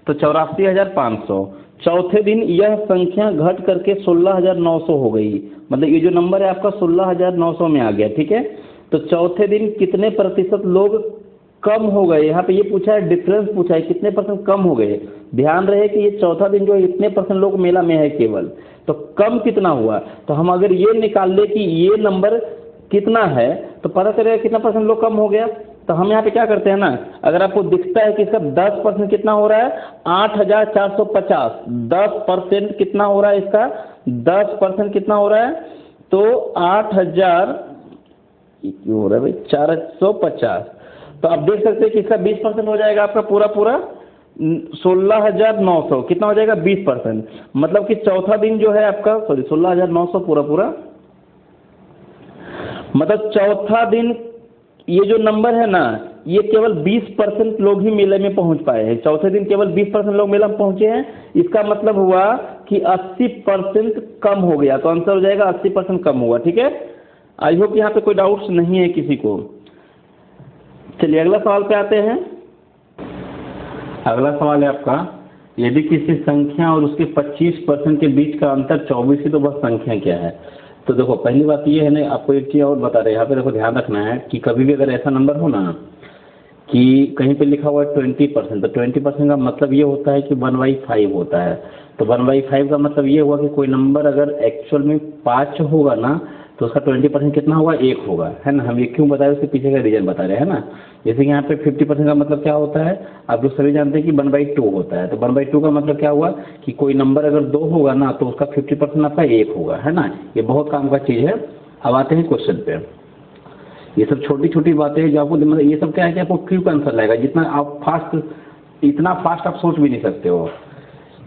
तो 84,500। चौथे दिन यह संख्या घट करके 16,900 हो गई, मतलब ये जो नंबर है आपका 16,900 में आ गया, ठीक है। तो चौथे दिन कितने प्रतिशत लोग कम हो गए, यहाँ पे ये पूछा है, डिफरेंस पूछा है, कितने परसेंट कम हो गए। ध्यान रहे कि ये चौथा दिन जो है इतने परसेंट लोग मेला में है केवल, तो कम कितना हुआ। तो हम अगर ये निकाल ले कि ये नंबर कितना है तो पता चलेगा कितना परसेंट लोग कम हो गया। तो हम यहाँ पे क्या करते हैं ना, अगर आपको दिखता है कि इसका 10% कितना हो रहा है, 8,450, 10% कितना हो रहा है इसका, 10% कितना हो रहा है, तो 8,000 क्यों हो रहा है भाई, 450। तो आप देख सकते हैं कि इसका 20% हो जाएगा आपका पूरा पूरा 16,900, कितना हो जाएगा 20%, मतलब कि चौथा दिन जो है आपका, सॉरी 16,900 पूरा पूरा, मतलब चौथा दिन ये जो नंबर है ना, ये केवल 20% लोग ही मेले में पहुंच पाए हैं। चौथे दिन केवल 20% लोग मेला में पहुंचे हैं, इसका मतलब हुआ कि 80% कम हो गया। तो आंसर हो जाएगा 80% कम हुआ, ठीक है। आई होप यहाँ पे कोई डाउट्स नहीं है किसी को। चलिए अगला सवाल पे आते हैं। अगला सवाल है आपका, यदि किसी संख्या और उसके 25% के बीच का अंतर 24 है तो वह संख्या क्या है। तो देखो पहली बात ये है ना, आपको एक चीज़ और बता रहे हैं यहाँ पे, देखो ध्यान रखना है कि कभी भी अगर ऐसा नंबर हो ना कि कहीं पे लिखा हुआ है 20%, तो 20% का मतलब ये होता है कि 1/5 होता है। तो 1/5 का मतलब ये हुआ कि कोई नंबर अगर एक्चुअल में 5 होगा ना तो उसका 20% कितना होगा, 1 होगा, है ना। हम ये क्यों बताए उसके पीछे का रीजन बता रहे हैं ना। जैसे कि यहाँ पे 50% का मतलब क्या होता है, आप लोग सभी जानते हैं कि 1/2 होता है। तो 1/2 का मतलब क्या हुआ कि कोई नंबर अगर 2 होगा ना तो उसका 50% आपका 1 होगा, है ना। ये बहुत काम का चीज़ है। अब आते हैं क्वेश्चन पे। ये सब छोटी छोटी बातें जो आपको, मतलब ये सब क्या है कि आपको क्यों का आंसर लाएगा, जितना आप फास्ट, इतना फास्ट आप सोच भी नहीं सकते हो।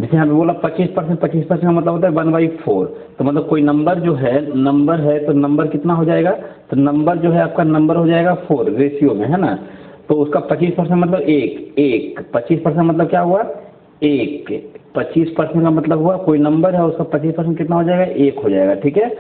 जैसे हमें बोला 25%, 25% का मतलब होता है 1/4। तो मतलब कोई नंबर जो है, नंबर है तो नंबर कितना हो जाएगा, तो नंबर जो है आपका नंबर हो जाएगा 4 रेशियो में, है ना। तो उसका 25% मतलब 1, 25% मतलब क्या हुआ, 1, 25% का मतलब हुआ कोई नंबर है उसका 25% कितना हो जाएगा, 1 हो जाएगा, ठीक है।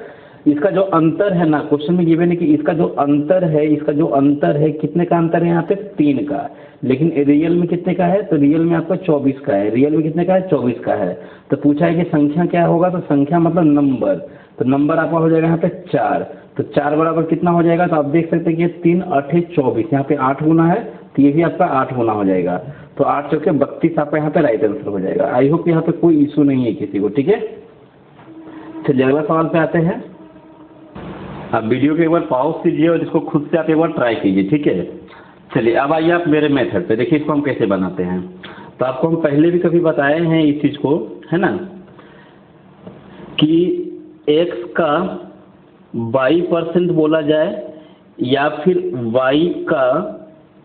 इसका जो अंतर है ना, क्वेश्चन में गिवन है कि इसका जो अंतर है, इसका जो अंतर है, कितने का अंतर है यहाँ पे, 3 का। लेकिन रियल में कितने का है, तो रियल में आपका 24 का है। रियल में कितने का है, 24 का है। तो पूछा है कि संख्या क्या होगा, तो संख्या मतलब नंबर, तो नंबर आपका हो जाएगा यहाँ पे 4। तो 4 बराबर कितना हो जाएगा, तो आप देख सकते हैं कि 3 8 24, यहाँ पे 8 गुना है तो ये भी आपका 8 गुना हो जाएगा। तो 8 चौके 32 आपका यहाँ पे राइट आंसर हो जाएगा। आई होप यहाँ पे कोई इशू नहीं है किसी को, ठीक है। चलिए अगला सवाल पे आते हैं। आप वीडियो को एक बार पॉज कीजिए और इसको खुद से आप एक बार ट्राई कीजिए, ठीक है। चलिए अब आइए आप मेरे मेथड पे, देखिए इसको हम कैसे बनाते हैं। तो आपको हम पहले भी कभी बताए हैं इस चीज़ को, है ना, कि x का y% बोला जाए या फिर y का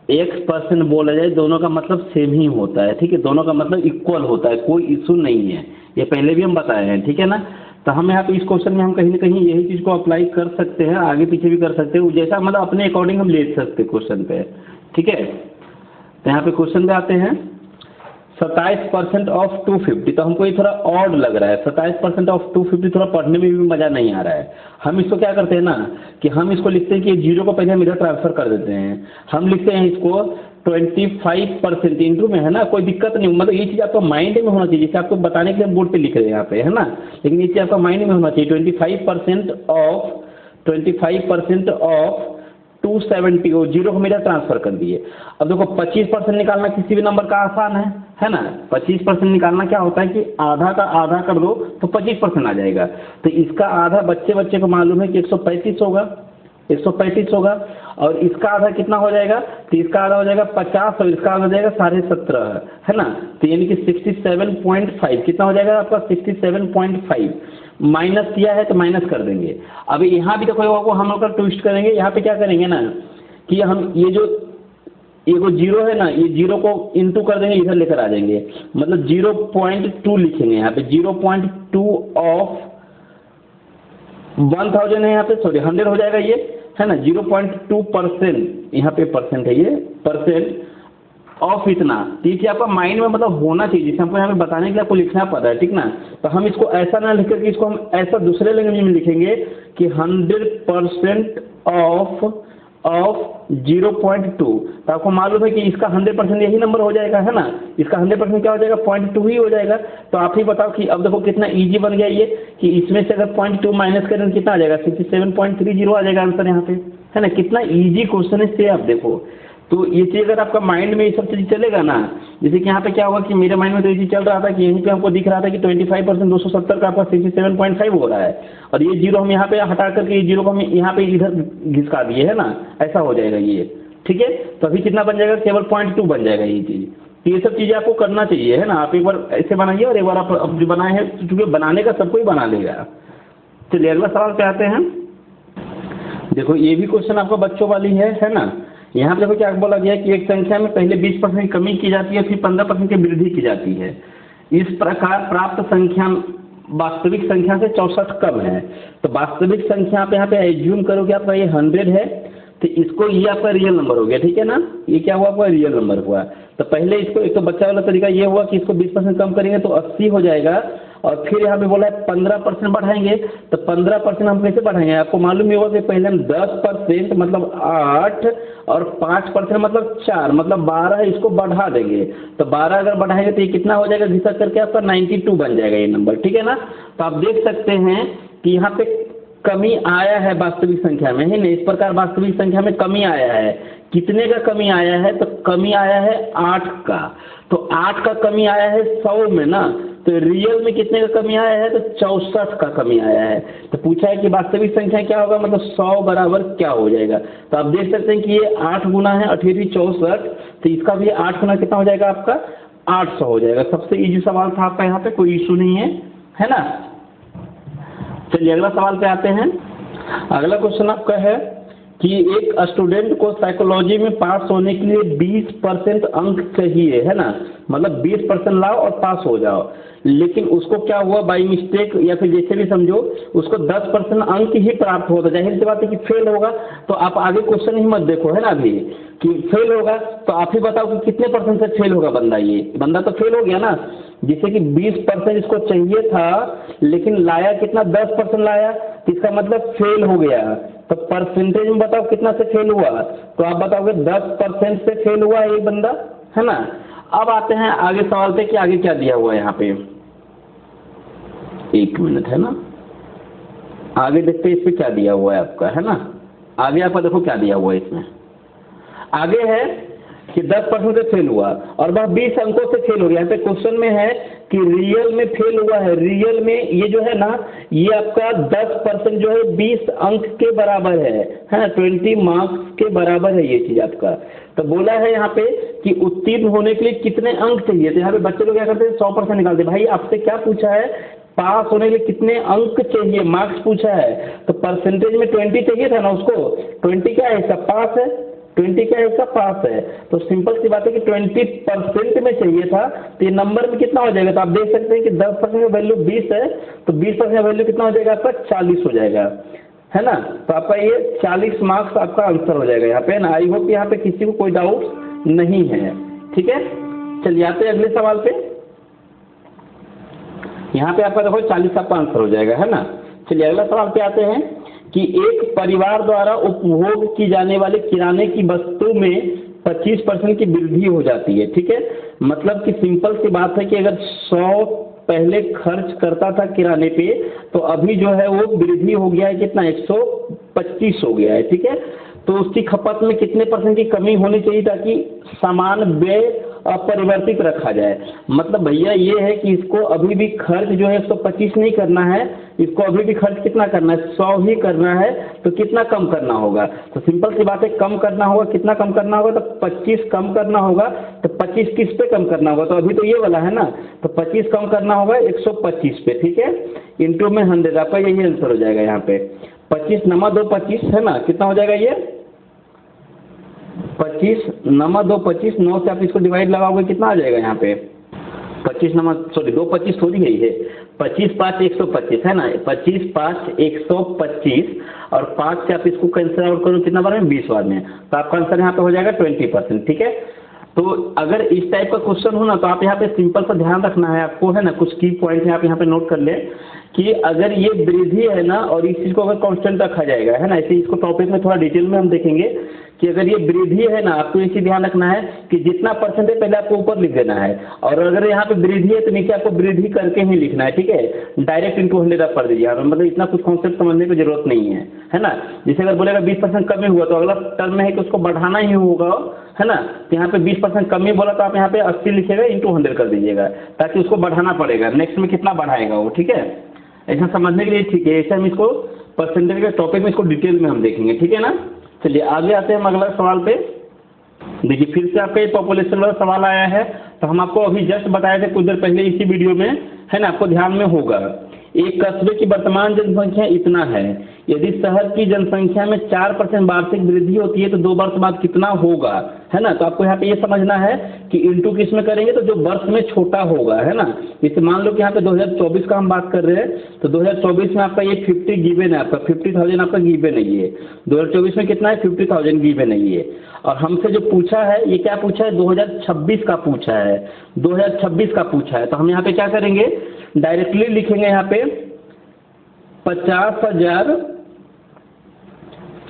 x% बोला जाए, दोनों का मतलब सेम ही होता है, ठीक है। दोनों का मतलब इक्वल होता है, कोई इशू नहीं है। ये पहले भी हम बताए हैं, ठीक है ना। तो हम यहाँ पे इस क्वेश्चन में हम कहीं ना कहीं यही चीज़ को अप्लाई कर सकते हैं, आगे पीछे भी कर सकते हैं, जैसा मतलब अपने अकॉर्डिंग हम ले सकते हैं क्वेश्चन पे, ठीक है। तो यहाँ पे क्वेश्चन पे आते हैं, 27% ऑफ 250। तो हमको ये थोड़ा ऑड लग रहा है, 27% ऑफ 250 थोड़ा पढ़ने में भी मज़ा नहीं आ रहा है। हम इसको क्या करते हैं ना कि हम इसको लिखते हैं कि 0 को पहले हम इधर ट्रांसफर कर देते हैं। हम लिखते हैं इसको 25% इंटू में, है ना, कोई दिक्कत नहीं। मतलब ये चीज़ आपको माइंड में होना चाहिए, जैसे आपको बताने के लिए बोर्ड पे लिख रहे हैं यहाँ पे, है ना, लेकिन ये चीज़ आपका माइंड में होना चाहिए। 25% ऑफ 270 और 0 को मेरा ट्रांसफर कर दिए। अब देखो 25% निकालना किसी भी नंबर का आसान है ना। 25% निकालना क्या होता है कि आधा का आधा कर दो तो 25% आ जाएगा। तो इसका आधा बच्चे को मालूम है कि 135 होगा, 135 होगा। और इसका आधा कितना हो जाएगा, तो इसका आधा हो जाएगा 50 और इसका आधा हो जाएगा 17.5, है ना। तो यानी कि 67.5 कितना हो जाएगा आपका, 67.5। माइनस किया है तो माइनस कर देंगे। अभी यहाँ भी देखो हम लोग का ट्विस्ट करेंगे। यहाँ पे क्या करेंगे ना कि हम ये जो 0 है ना, ये 0 को इंटू कर देंगे, इधर लेकर आ जाएंगे, मतलब 0.2 लिखेंगे यहाँ पे। 0.2 ऑफ 1000 है यहाँ पे, सॉरी 100 हो जाएगा ये, है ना। 0.2% यहाँ पे परसेंट है, ये परसेंट ऑफ इतना, ठीक है, आपका माइंड में मतलब होना चाहिए, जिसे हमको यहाँ पे बताने के लिए आपको लिखना पड़ा है, ठीक ना। तो हम इसको ऐसा ना लिख करके इसको हम ऐसा दूसरे लैंग्वेज में लिखेंगे कि 100% ऑफ 0.2। तो आपको मालूम है कि इसका 100% यही नंबर हो जाएगा, है ना। इसका 100% क्या हो जाएगा, 0.2 ही हो जाएगा। तो आप ही बताओ कि अब देखो कितना इजी बन गया ये, कि इसमें से अगर 0.2 माइनस करें तो कितना आ जाएगा, 67.30 आ जाएगा आंसर यहाँ पे, है ना। कितना इजी क्वेश्चन है इससे, आप देखो। तो ये चीज़ अगर आपका माइंड में ये सब चीज़ चलेगा ना, जैसे कि यहाँ पे क्या होगा कि मेरे माइंड में तो ये चीज़ चल रहा था कि यहीं पे हमको दिख रहा था कि 25% 270 का आपका 67.5 हो रहा है, और ये जीरो हम यहाँ पे हटा करके ये जीरो को हम यहाँ पे इधर घिसका दिए, है ना, ऐसा हो जाएगा ये, ठीक है। तो अभी कितना बन जाएगा, केवल 0.2 बन जाएगा ये चीज़। तो ये सब चीज़ें आपको करना चाहिए, है ना। आप एक बार ऐसे बनाइए और एक बार आप अब जो बनाए हैं, क्योंकि बनाने का सबको ही बना लेगा। चलिए अगला सवाल पे आते हैं। देखो ये भी क्वेश्चन आपका बच्चों वाली है ना। यहाँ पे देखो क्या बोला गया है कि एक संख्या में पहले 20% की कमी की जाती है, फिर 15% की वृद्धि की जाती है। इस प्रकार प्राप्त संख्या वास्तविक संख्या से 64 कम है। तो वास्तविक संख्या पे यहाँ पे एज्यूम करो कि आपका ये 100 है, तो इसको ये आपका रियल नंबर हो गया, ठीक है ना। ये क्या हुआ, आपका रियल नंबर हुआ। तो पहले इसको एक तो बच्चा वाला तरीका ये हुआ कि इसको 20% कम करेंगे तो 80 हो जाएगा, और फिर यहाँ पे बोला है 15% बढ़ाएंगे। तो 15% हम कैसे बढ़ाएंगे, आपको मालूम ही होगा कि पहले हम 10% मतलब 8 और 5% मतलब 4 मतलब 12, इसको बढ़ा देंगे। तो 12 अगर बढ़ाएंगे तो ये कितना हो जाएगा, घिसक करके आपका 92 बन जाएगा ये नंबर, ठीक है ना। तो आप देख सकते हैं कि यहाँ पे कमी आया है वास्तविक संख्या में, है ना। इस प्रकार वास्तविक संख्या में कमी आया है। कितने का कमी आया है, तो कमी आया है 8 का। तो 8 का कमी आया है 100 में ना, तो रियल में कितने का कमी आया है, तो 64 का कमी आया है। तो पूछा है कि वास्तविक संख्या क्या होगा, मतलब 100 बराबर क्या हो जाएगा। तो आप देख सकते हैं कि ये 8 गुना है 8 64, तो इसका भी 8 गुना कितना हो जाएगा, आपका 800 हो जाएगा। सबसे इजी सवाल था आपका, यहाँ पे कोई इशू नहीं है ना। चलिए अगला सवाल पे आते हैं। अगला क्वेश्चन आपका है कि एक स्टूडेंट को साइकोलॉजी में पास होने के लिए 20% अंक चाहिए, है ना। मतलब 20% लाओ और पास हो जाओ, लेकिन उसको क्या हुआ, बाई मिस्टेक या फिर जैसे भी समझो, उसको 10% अंक ही प्राप्त होता। जाहिर सी बात है कि फेल होगा। तो आप आगे क्वेश्चन ही मत देखो, है ना, अभी कि फेल होगा। तो आप ही बताओ कि कितने % से फेल होगा बंदा। ये बंदा तो फेल हो गया ना, जैसे कि 20% इसको चाहिए था, लेकिन लाया कितना, 10% लाया, तो इसका मतलब फेल हो गया। तो परसेंटेज में बताओ कितना से फेल हुआ, तो आप बताओगे 10% से फेल हुआ एक बंदा, है ना। अब आते हैं आगे सवाल पे कि आगे क्या दिया हुआ है यहाँ पे। एक मिनट, है ना, आगे देखते हैं इस पे क्या दिया हुआ है आपका, है ना। आगे आपका देखो क्या दिया हुआ है इसमें। आगे है कि 10% से फेल हुआ और वह 20 अंकों से फेल हो गया। यहाँ पे क्वेश्चन में है कि रियल में फेल हुआ है। रियल में ये जो है ना, ये आपका 10% जो है 20 अंक के बराबर है ना, 20 मार्क्स के बराबर है ये चीज़ आपका। तो बोला है यहाँ पे कि उत्तीर्ण होने के लिए कितने अंक चाहिए। तो यहाँ पे बच्चे लोग क्या करते हैं, 100% निकालते। भाई आपसे क्या पूछा है, पास होने के लिए कितने अंक चाहिए, मार्क्स पूछा है। तो परसेंटेज में 20 चाहिए था ना उसको, 20 क्या है इसका, पास है। 20 क्या है इसका, पास है। तो सिंपल सी बात है कि 20% में चाहिए था, तो ये नंबर में कितना हो जाएगा। तो आप देख सकते हैं कि 10% का वैल्यू 20 है, तो 20% का वैल्यू कितना हो जाएगा आपका, 40 हो जाएगा, है ना। तो आपका ये 40 मार्क्स आपका आंसर हो जाएगा यहाँ पे ना। आई होप यहाँ पे किसी को कोई डाउट नहीं है, ठीक है। चलिए आते हैं अगले सवाल पे। यहाँ पे आपका देखो 40 आपका आंसर हो जाएगा, है ना। चलिए अगला सवाल पे आते हैं कि एक परिवार द्वारा उपभोग की जाने वाले किराने की वस्तु में 25% की वृद्धि हो जाती है, ठीक है। मतलब कि सिंपल सी बात है कि अगर 100 पहले खर्च करता था किराने पे, तो अभी जो है वो वृद्धि हो गया है कितना, 125 हो गया है, ठीक है। तो उसकी खपत में कितने % की कमी होनी चाहिए ताकि सामान व्यय अपरिवर्तित रखा जाए। मतलब भैया ये है कि इसको अभी भी खर्च जो है 125 नहीं करना है, इसको अभी भी खर्च कितना करना है, 100 ही करना है। तो कितना कम करना होगा, तो सिंपल सी बात है कम करना होगा। कितना कम करना होगा, तो 25 कम करना होगा। तो 25 किस पे कम करना होगा, तो अभी तो ये वाला है ना, तो 25 कम करना होगा 125 पे, ठीक है। इंटू में 100, आपका यही आंसर हो जाएगा यहाँ पे। 25 नमा 2 25 है ना, कितना हो जाएगा ये 25 नमा 2 25, 9 से आप इसको डिवाइड लगाओगे कितना आ जाएगा यहाँ पे, 25 नमा 2 25 थोड़ी है ये, 25 5 125 है ना, 25 5 125 और 5 से आप इसको कैंसिल आउट करो कितना बार में, 20 बार में। तो आपका आंसर यहाँ पे हो जाएगा 20%, ठीक है। तो अगर इस टाइप का क्वेश्चन हो ना तो आप यहाँ पे सिंपल सा ध्यान रखना है आपको, है ना, कुछ की पॉइंट है आप यहाँ पे नोट कर ले कि अगर ये वृद्धि है ना और इस चीज़ को अगर कांस्टेंट रखा जाएगा, है ना, ऐसे इसको टॉपिक में थोड़ा डिटेल में हम देखेंगे कि अगर ये वृद्धि है ना, आपको ये चीज़ ध्यान रखना है कि जितना परसेंट है पहले आपको ऊपर लिख देना है, और अगर यहाँ पे वृद्धि है तो नीचे आपको वृद्धि करके ही लिखना है, ठीक है, डायरेक्ट इनटू 100 आप कर दीजिए, मतलब इतना कुछ कॉन्सेप्ट समझने की जरूरत नहीं है ना। जैसे अगर बोलेगा 20% कमी हुआ तो अगला टर्म में है कि उसको बढ़ाना ही होगा, है ना, तो यहाँ पे 20% कमी बोला तो आप यहाँ पे 80 लिखेगा इंटू 100 कर दीजिएगा, ताकि उसको बढ़ाना पड़ेगा, नेक्स्ट में कितना बढ़ाएगा वो, ठीक है, ऐसा समझने के लिए ठीक है। ऐसे हम इसको परसेंटेज के टॉपिक में इसको डिटेल में हम देखेंगे, ठीक है ना। चलिए आगे आते हैं हम अगला सवाल पे। देखिए फिर से आपका ये पॉपुलेशन वाला सवाल आया है, तो हम आपको अभी जस्ट बताए थे कुछ देर पहले इसी वीडियो में, है ना, आपको ध्यान में होगा। एक कस्बे की वर्तमान जनसंख्या इतना है, यदि शहर की जनसंख्या में 4% वार्षिक वृद्धि होती है तो 2 वर्ष बाद कितना होगा, है ना। तो आपको यहाँ पे ये समझना है कि इंटू किस में करेंगे तो जो वर्ष में छोटा होगा, है ना। जैसे मान लो कि यहाँ पे 2024 का हम बात कर रहे हैं, तो 2024 में आपका ये 50 गिवन है, आपका 50,000 आपका गिवन नहीं है। 2024 में कितना है, 50,000 गिवन नहीं है। और हमसे जो पूछा है ये क्या पूछा है, 2026 का पूछा है, 2026 का पूछा है। तो हम यहाँ पे क्या करेंगे, डायरेक्टली लिखेंगे यहाँ पे 50,000,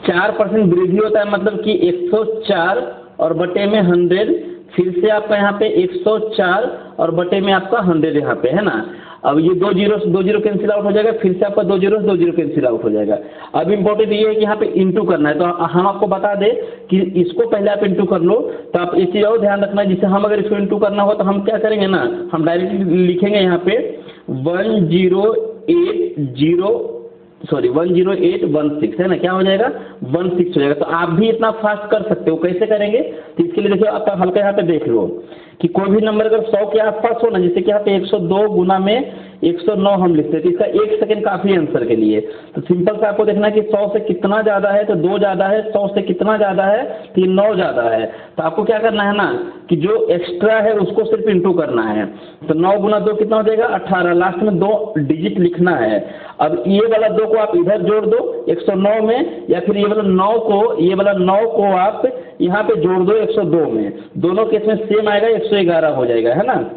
4% वृद्धि होता है, मतलब कि 104 और बटे में 100, फिर से आपका यहाँ पे 104 और बटे में आपका 100 यहाँ पे, है ना। अब ये 2 जीरो कैंसिल आउट हो जाएगा, फिर से आपका 2 जीरो कैंसिल आउट हो जाएगा। अब इम्पोर्टेंट ये है कि यहाँ पे इंटू करना है, तो हम आपको बता दें कि इसको पहले आप इंटू कर लो, तो आप एक चीज़ और ध्यान रखना है, जिससे हम अगर इसको इंटू करना हो तो हम क्या करेंगे ना, हम डायरेक्टली लिखेंगे यहाँ पे 10816, है ना, क्या हो जाएगा 16 हो जाएगा। तो आप भी इतना फास्ट कर सकते हो, कैसे करेंगे, तो इसके लिए देखिए आप हल्का यहाँ पे देख लो कि कोई भी नंबर अगर 100 के आसपास हो ना, जैसे कि यहाँ पे 102 गुना में 109 हम लिखते हैं, तो इसका 1 सेकंड काफ़ी आंसर के लिए। तो सिंपल से आपको देखना है कि 100 से कितना ज़्यादा है तो 2 ज़्यादा है, 100 से कितना ज़्यादा है तो ये 9 ज़्यादा है। तो आपको क्या करना है ना कि जो एक्स्ट्रा है उसको सिर्फ इंटू करना है, तो 9 गुना 2 कितना हो जाएगा 18, लास्ट में 2 डिजिट लिखना है। अब ये वाला 2 को आप इधर जोड़ दो 109 में, या फिर ये वाला 9 को आप यहाँ पे जोड़ दो 102 में, दोनों केस में सेम आएगा, 111 हो जाएगा, है ना।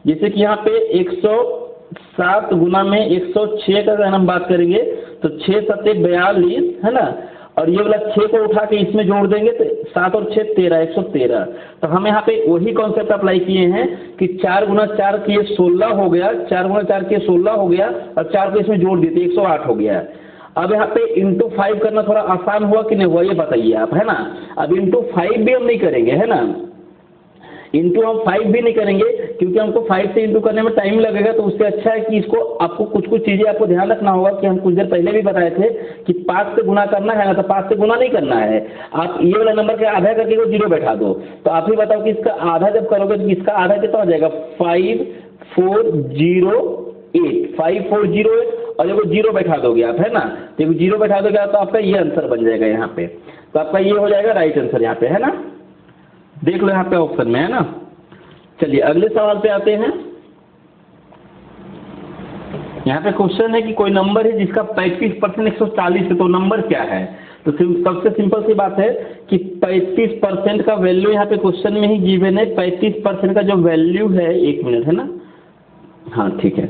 जैसे कि यहाँ पे 107 गुना में 106 का अगर हम बात करेंगे तो 6 7 42, है ना, और ये वाला 6 को उठा के इसमें जोड़ देंगे तो 7 और 6 13, 113। तो हम यहाँ पे वही कॉन्सेप्ट अप्लाई किए हैं कि 4 गुना 4 किए 16 हो गया, 4 गुना 4 किए 16 हो गया, और 4 को इसमें जोड़ देते 108 हो गया। अब यहाँ पे इंटू 5 करना थोड़ा आसान हुआ कि नहीं हुआ ये बताइए आप, है ना। अब इंटू 5 भी हम नहीं करेंगे, है ना, इंटू हम 5 भी नहीं करेंगे क्योंकि हमको 5 से इंटू करने में टाइम लगेगा। तो उससे अच्छा है कि इसको आपको कुछ चीज़ें आपको ध्यान रखना होगा कि हम कुछ देर पहले भी बताए थे कि 5 से गुना करना है ना, तो 5 से गुना नहीं करना है, आप ये वाला नंबर के आधा करके वो 0 बैठा दो। तो आप ही बताओ कि इसका आधा जब करोगे तो इसका आधा कितना हो जाएगा, 5408 और जब 0 बैठा दोगे आप, है ना, तो 0 बैठा दोगे तो आपका ये आंसर बन जाएगा यहाँ पे। तो आपका ये हो जाएगा राइट आंसर यहाँ पे, है ना, देख लो यहाँ पे ऑप्शन में, है ना। चलिए अगले सवाल पे आते हैं। यहाँ पे क्वेश्चन है कि कोई नंबर है जिसका 35% 140 है, तो नंबर क्या है। तो सबसे सिंपल सी बात है कि 35% का वैल्यू यहाँ पे क्वेश्चन में ही गिवन है। 35% का जो वैल्यू है, 1 मिनट, है ना, हाँ ठीक है,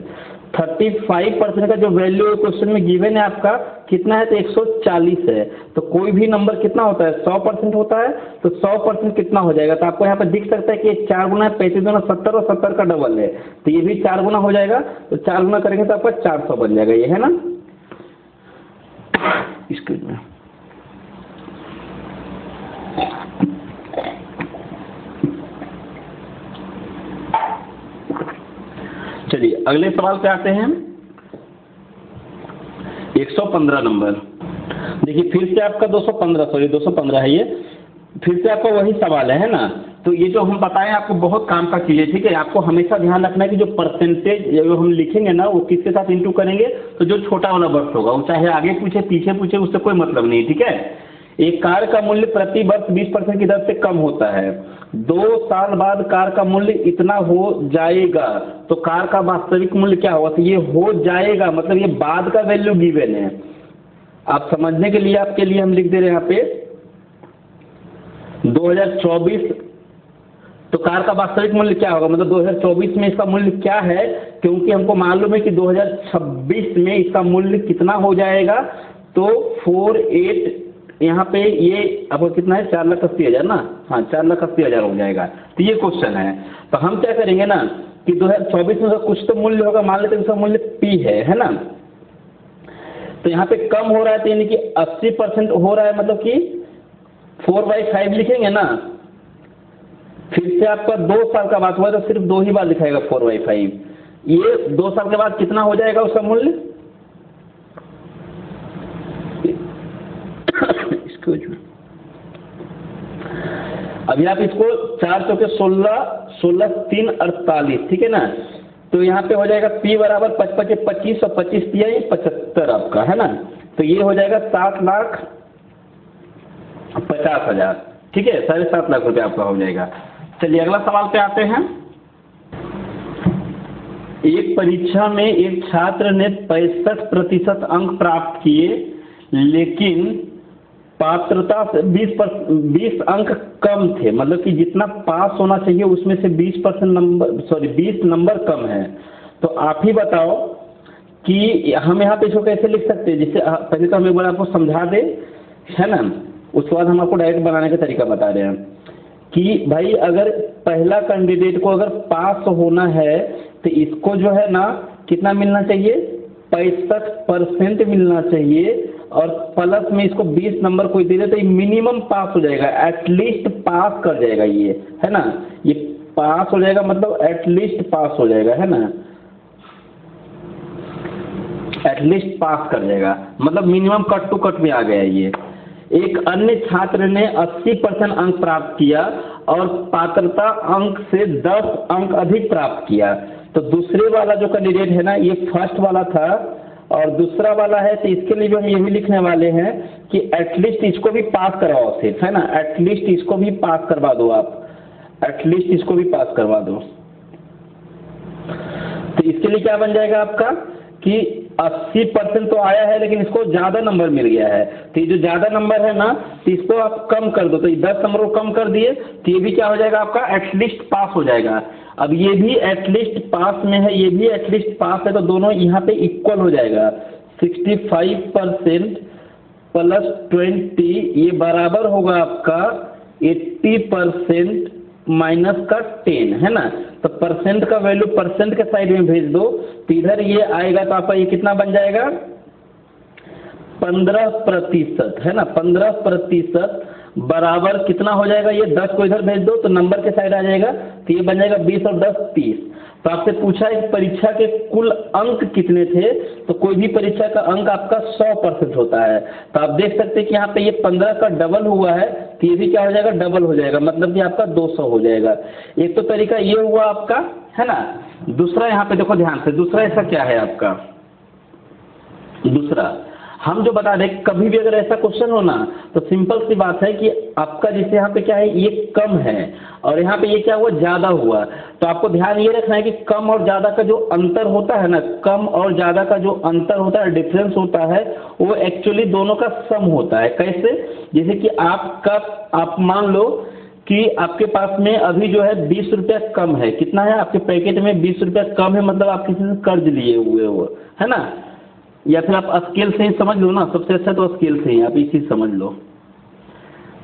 35% का जो वैल्यू क्वेश्चन में गिवन है आपका कितना है, तो 140 है। तो कोई भी नंबर कितना होता है, 100% होता है, तो 100% कितना हो जाएगा। तो आपको यहाँ पे दिख सकता है कि 4 गुना 35 गुना 70 और 70 का डबल है, तो ये भी 4 गुना हो जाएगा। तो 4 गुना करेंगे तो आपका 400 बन जाएगा, ये है ना। स्क्रीन में चलिए अगले सवाल पे आते हैं। 115 नंबर, देखिए फिर से आपका 215 है, ये फिर से आपका वही सवाल है ना। तो ये जो हम बताएं आपको बहुत काम का चीज़ है, ठीक है। आपको हमेशा ध्यान रखना है कि जो परसेंटेज जो हम लिखेंगे ना वो किसके साथ इंटू करेंगे, तो जो छोटा वाला वर्ष होगा वो चाहे आगे पूछे पीछे पूछे उससे कोई मतलब नहीं, ठीक है। एक कार का मूल्य प्रति वर्ष 20% की दर से कम होता है, 2 साल बाद कार का मूल्य इतना हो जाएगा, तो कार का वास्तविक मूल्य क्या होगा। तो ये हो जाएगा मतलब ये बाद का वैल्यू गिवन है। आप समझने के लिए आपके लिए हम लिख दे रहे हैं यहाँ पे 2024 तो कार का वास्तविक मूल्य क्या होगा, मतलब 2024 में इसका मूल्य क्या है, क्योंकि हमको मालूम है कि 2026 में इसका मूल्य कितना हो जाएगा। तो 48 यहाँ पे ये आपको कितना है, 4,80,000 ना, हाँ 4,80,000 हो जाएगा। तो ये क्वेश्चन है। तो हम क्या करेंगे ना कि 2024 में कुछ तो मूल्य होगा, मान लेते हैं उसका मूल्य P है ना। तो यहाँ पे कम हो रहा है, तो यानी कि 80% हो रहा है, मतलब कि 4/5 लिखेंगे ना। फिर से आपका 2 साल का बात हुआ तो सिर्फ 2 ही बार लिखाएगा 4/5। ये 2 साल के बाद कितना हो जाएगा उसका मूल्य, इसको अभी आप इसको 4 चौके 16, 16 3 48, ठीक है ना। तो यहाँ पे हो जाएगा P बराबर 55 25 और 25 P 75 आपका है ना। तो ये हो जाएगा 7,50,000, ठीक है, 7.5 लाख रुपये आपका हो जाएगा। चलिए अगला सवाल पे आते हैं। एक परीक्षा में एक छात्र ने 65% अंक प्राप्त किए, लेकिन पात्रता से 20 अंक कम थे, मतलब कि जितना पास होना चाहिए उसमें से 20% नंबर 20 नंबर कम है। तो आप ही बताओ कि हम यहाँ पे इसको कैसे लिख सकते हैं। जिससे पहले तो हम एक बार आपको समझा दें, है ना, उसके बाद हम आपको डायरेक्ट बनाने का तरीका बता रहे हैं कि भाई अगर पहला कैंडिडेट को अगर पास होना है तो इसको जो है ना कितना मिलना चाहिए, 65% मिलना चाहिए, और प्लस में इसको 20 नंबर कोई दे दे तो ये मिनिमम पास हो जाएगा, एटलीस्ट पास कर जाएगा, ये है ना, ये पास हो जाएगा, मतलब एटलीस्ट पास हो जाएगा, है ना, एटलीस्ट पास कर जाएगा, मतलब मिनिमम कट टू कट में आ गया ये। एक अन्य छात्र ने 80% अंक प्राप्त किया और पात्रता अंक से 10 अंक अधिक प्राप्त किया। तो दूसरे वाला जो कैंडिडेट है ना, ये फर्स्ट वाला था और दूसरा वाला है, तो इसके लिए भी हम यही लिखने वाले हैं कि एटलीस्ट इसको भी पास करवाओ सिर्फ, है ना, एटलीस्ट इसको भी पास करवा दो आप, एटलीस्ट इसको भी पास करवा दो। तो इसके लिए क्या बन जाएगा आपका कि 80% तो आया है लेकिन इसको ज़्यादा नंबर मिल गया है, तो ये जो ज़्यादा नंबर है ना तो इसको आप कम कर दो, तो ये 10 नंबर को कम कर दिए तो ये भी क्या हो जाएगा आपका एटलीस्ट पास हो जाएगा। अब ये भी एटलीस्ट पास में है, ये भी एटलीस्ट पास है, तो दोनों यहाँ पे इक्वल हो जाएगा। 65% प्लस 20 ये बराबर होगा आपका 80% माइनस का 10, है ना। तो परसेंट का वैल्यू परसेंट के साइड में भेज दो, तो इधर ये आएगा, तो आपका ये कितना बन जाएगा 15%, है ना, 15% बराबर कितना हो जाएगा, ये 10 को इधर भेज दो तो नंबर के साइड आ जाएगा, तो ये बन जाएगा 20 और 10 30। तो आपसे पूछा है परीक्षा के कुल अंक कितने थे, तो कोई भी परीक्षा का अंक आपका 100% होता है। तो आप देख सकते हैं कि यहाँ पे ये 15 का डबल हुआ है, तो ये भी क्या हो जाएगा डबल हो जाएगा, मतलब कि आपका 200 हो जाएगा। एक तो तरीका ये हुआ आपका, है ना। दूसरा यहाँ पे देखो ध्यान से, दूसरा ऐसा क्या है आपका, दूसरा हम जो बता दें, कभी भी अगर ऐसा क्वेश्चन हो ना तो सिंपल सी बात है कि आपका जैसे यहाँ पे क्या है, ये कम है और यहाँ पे ये क्या हुआ ज़्यादा हुआ। तो आपको ध्यान ये रखना है कि कम और ज़्यादा का जो अंतर होता है ना, कम और ज़्यादा का जो अंतर होता है, डिफरेंस होता है, वो एक्चुअली दोनों का सम होता है। कैसे, जैसे कि आप मान लो कि आपके पास में अभी जो है 20 रुपया कम है, कितना है आपके पैकेट में 20 रुपया कम है, मतलब आप किसी से कर्ज लिए हुए हो, है ना, या फिर आप स्केल से ही समझ लो ना, सबसे अच्छा तो स्केल से ही आप इसी समझ लो,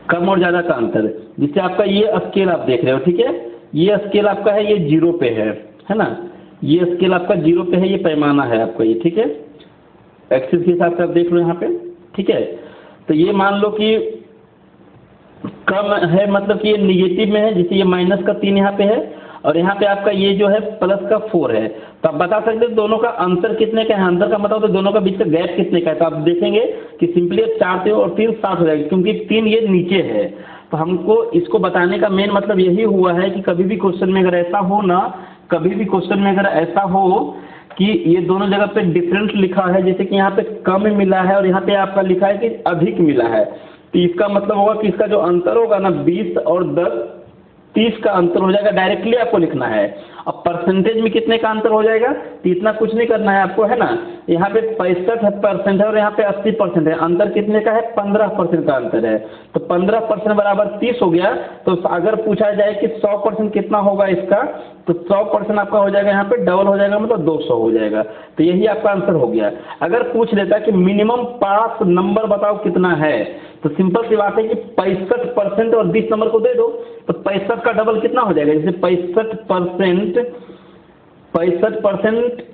कम और ज़्यादा का अंतर। जिससे आपका ये स्केल आप देख रहे हो, ठीक है, ये स्केल आपका है, ये 0 पे है ना, ये स्केल आपका 0 पे है, ये पैमाना है आपका ये, ठीक है, एक्सिस के हिसाब से आप देख लो यहाँ पे, ठीक है। तो ये मान लो कि कम है, मतलब कि ये निगेटिव में है, जैसे ये माइनस का 3 यहाँ पे है और यहाँ पे आपका ये जो है प्लस का 4 है। तो आप बता सकते हैं दोनों का अंतर कितने का है, अंतर का मतलब तो दोनों का बीच का गैप कितने का है। तो आप देखेंगे कि सिंपली 4 से और 3 7 हो जाएगा, क्योंकि 3 ये नीचे है। तो हमको इसको बताने का मेन मतलब यही हुआ है कि कभी भी क्वेश्चन में अगर ऐसा हो ना, कभी भी क्वेश्चन में अगर ऐसा हो कि ये दोनों जगह पे डिफरेंट लिखा है, जैसे कि यहाँ पे कम मिला है और यहाँ पे आपका लिखा है कि अधिक मिला है, तो इसका मतलब होगा कि इसका जो अंतर होगा ना 20 और 10 30 का अंतर हो जाएगा, डायरेक्टली आपको लिखना है। अब परसेंटेज में कितने का अंतर हो जाएगा, तो इतना कुछ नहीं करना है आपको, है ना। यहाँ पे 65% है और यहाँ पे 80% है, अंतर कितने का है, 15% का अंतर है। तो 15% बराबर 30 हो गया। तो अगर पूछा जाए कि 100% कितना होगा इसका, तो 100% आपका हो जाएगा यहाँ पे डबल हो जाएगा, मतलब 200 हो जाएगा। तो यही आपका आंसर हो गया। अगर पूछ लेता कि मिनिमम पास नंबर बताओ कितना है, तो सिंपल सी बात है कि 65% और 20 नंबर को दे दो, तो 65 का डबल कितना हो जाएगा, जैसे 65%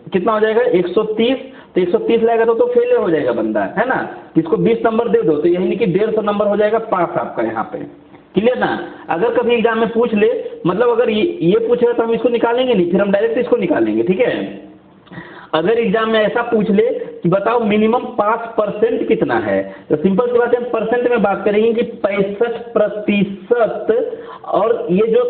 कितना हो जाएगा, 130। तो 130 लाएगा तो फेल हो जाएगा बंदा, है ना। इसको 20 नंबर दे दो, तो यही नहीं कि 150 नंबर हो जाएगा पास आपका यहाँ पे। क्लियर ना। अगर कभी एग्जाम में पूछ ले, मतलब अगर ये पूछेगा तो हम इसको निकालेंगे नहीं, फिर हम डायरेक्ट इसको निकालेंगे, ठीक है। अगर एग्जाम में ऐसा पूछ ले कि बताओ मिनिमम पास परसेंट कितना है, तो सिंपल सी बात है, परसेंट में बात करेंगे कि 65%, और ये जो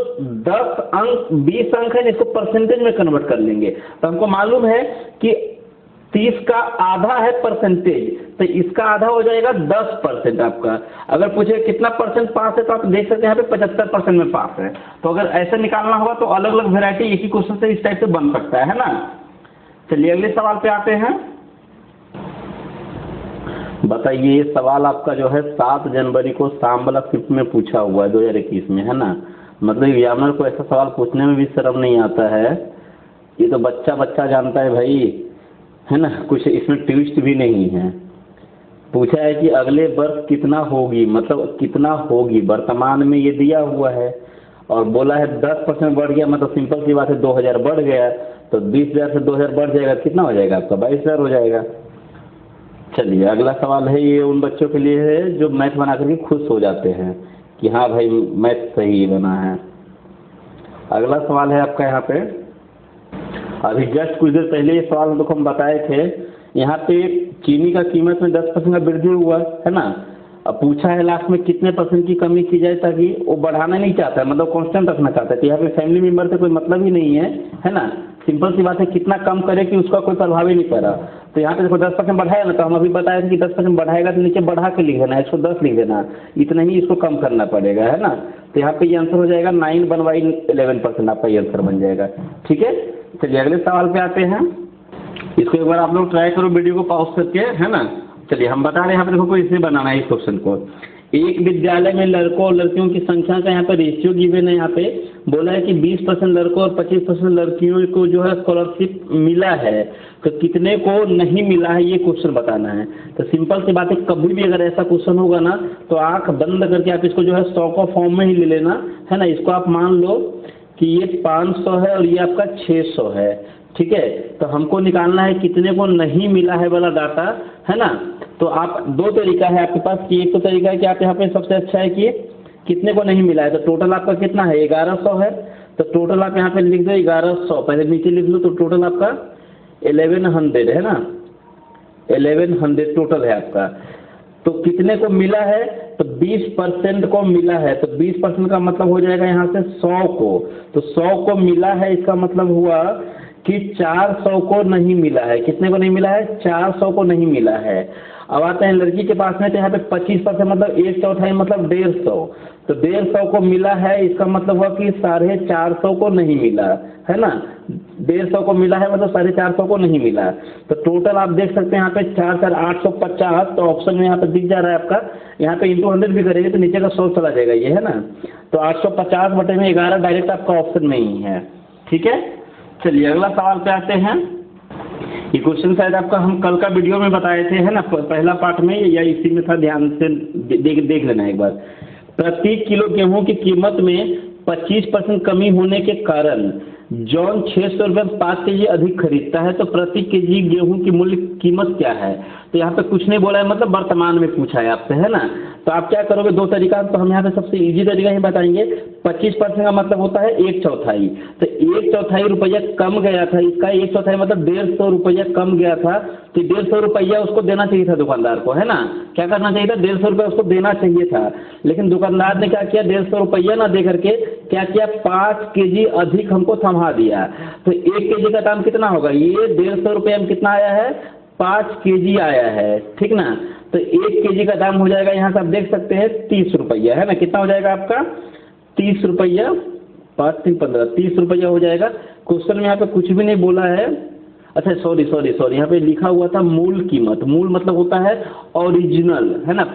10 अंक 20 अंक है इसको परसेंटेज में कन्वर्ट कर लेंगे। तो हमको मालूम है कि 30 का आधा है परसेंटेज, तो इसका आधा हो जाएगा 10% आपका। अगर पूछे कितना परसेंट पास है, तो आप देख सकते हैं यहाँ पे 75% में पास है। तो अगर ऐसा निकालना होगा तो अलग अलग वेरायटी एक ही क्वेश्चन से इस टाइप से बन सकता है ना। चलिए अगले सवाल पे आते हैं। बताइए, ये सवाल आपका जो है 7 जनवरी को शाम वाला शिफ्ट में पूछा हुआ है 2021 में, है ना। मतलब एग्जामिनर को ऐसा सवाल पूछने में भी शर्म नहीं आता है। ये तो बच्चा बच्चा जानता है भाई, है ना, कुछ इसमें ट्विस्ट भी नहीं है। पूछा है कि अगले वर्ष कितना होगी, मतलब कितना होगी, वर्तमान में ये दिया हुआ है, और बोला है 10% बढ़ गया, मतलब सिंपल सी बात है 2000 बढ़ गया, तो 20,000 से 2000 बढ़ जाएगा, कितना हो जाएगा आपका, 22,000 हो जाएगा। चलिए अगला सवाल है, ये उन बच्चों के लिए है जो मैथ बना करके खुश हो जाते हैं कि हाँ भाई मैथ सही बना है। अगला सवाल है आपका यहाँ पे, अभी जस्ट कुछ देर पहले ये सवाल देखो हम बताए थे, यहाँ पे चीनी का कीमत में 10% का वृद्धि हुआ, है ना। अब पूछा है लास्ट में कितने % की कमी की जाए, ताकि वो बढ़ाना नहीं चाहता है, मतलब कांस्टेंट रखना चाहता है। तो यहाँ पे फैमिली मेंबर से कोई मतलब ही नहीं है ना। सिंपल सी बात है, कितना कम करे कि उसका कोई प्रभाव ही नहीं पड़ा। तो यहाँ पे देखो 10% बढ़ाया ना, तो हम अभी बताए थे कि 10% बढ़ाएगा तो नीचे बढ़ा के लिख देना है, 110 लिख देना, इतना ही इसको कम करना पड़ेगा, है ना। तो यहाँ पे ये आंसर हो जाएगा 9/11% आपका ये आंसर बन जाएगा, ठीक है। चलिए अगले सवाल पे आते हैं। इसको एक बार आप लोग ट्राई करो वीडियो को पॉज करके, है ना। चलिए हम बता रहे हैं यहाँ पे देखो, कोई इसमें बनाना है इस क्वेश्चन को। एक विद्यालय में लड़कों और लड़कियों की संख्या का यहाँ पे रेशियो गिवन है। यहाँ पे बोला है कि 20% लड़कों और 25% लड़कियों को जो है स्कॉलरशिप मिला है, तो कितने को नहीं मिला है, ये क्वेश्चन बताना है। तो सिंपल सी बात है, कभी भी अगर ऐसा क्वेश्चन होगा ना, तो आंख बंद करके आप इसको जो है 100 का फॉर्म में ही ले लेना, है ना। इसको आप मान लो कि ये 500 है और ये आपका 600 है, ठीक है। तो हमको निकालना है कितने को नहीं मिला है वाला डाटा, है ना। तो आप दो तरीका है आपके पास, कि एक तो तरीका है कि आप यहाँ पे सबसे अच्छा है कि कितने को नहीं मिला है, तो टोटल आपका कितना है, 1100 है। तो टोटल आप यहाँ पे लिख दो 1100, पहले नीचे लिख लो, तो टोटल आपका 1100 है ना, 1100 टोटल है आपका। तो कितने को मिला है, तो 20% को मिला है। तो 20% का मतलब हो जाएगा यहाँ से 100 को, तो 100 को मिला है, इसका मतलब हुआ कि 400 को नहीं मिला है। कितने को नहीं मिला है, 400 को नहीं मिला है। अब आते हैं लड़की के पास में, तो यहाँ पे 25% मतलब 1/4 मतलब 150, तो 150 को मिला है, इसका मतलब हुआ कि 450 को नहीं मिला, है ना। 150 को मिला है मतलब 450 को नहीं मिला। तो टोटल आप देख सकते हैं यहाँ पे 4 4 850, तो ऑप्शन में यहाँ पे दिख जा रहा है आपका, यहाँ पे इंटू 100 भी करेंगे तो नीचे का 100 चला जाएगा ये, है ना। तो 850/11 डायरेक्ट आपका ऑप्शन में ही है, ठीक है। चलिए अगला सवाल पे आते हैं। ये क्वेश्चन शायद आपका हम कल का वीडियो में बताए थे, है ना, पहला पार्ट में, या इसी में था, ध्यान से देख लेना एक बार। प्रति किलो गेहूं की कीमत में 25% कमी होने के कारण जॉन 600 रुपये 5 केजी अधिक खरीदता है, तो प्रति केजी गेहूं की मूल्य कीमत क्या है। तो यहाँ पे कुछ नहीं बोला है, मतलब वर्तमान में पूछा है आपसे, है ना। तो आप क्या करोगे, दो तरीका, तो हम यहाँ पे सबसे इजी तरीका ही बताएंगे। 25% का मतलब होता है 1/4, तो 1/4 रुपया कम गया था, इसका 1/4 मतलब 150 रुपया कम गया था, तो 150 रुपया उसको देना चाहिए था दुकानदार को, है ना। क्या करना चाहिए था, 150 रुपया उसको देना चाहिए था, लेकिन दुकानदार ने क्या किया, 150 रुपया ना दे करके क्या किया, 5 केजी अधिक हमको थमा दिया। तो 1 केजी का दाम कितना होगा, ये 150 रुपये में कितना आया है, 5 केजी आया है, ठीक ना। तो 1 केजी का दाम हो जाएगा, यहाँ से आप देख सकते हैं 30 रुपया, है ना। कितना हो जाएगा आपका, 30 रुपया 5 3 15, 30 रुपया हो जाएगा। क्वेश्चन में यहाँ पे कुछ भी नहीं बोला है। अच्छा सॉरी, यहाँ पे लिखा हुआ था मूल कीमत। मूल मतलब होता है ओरिजिनल, है ना,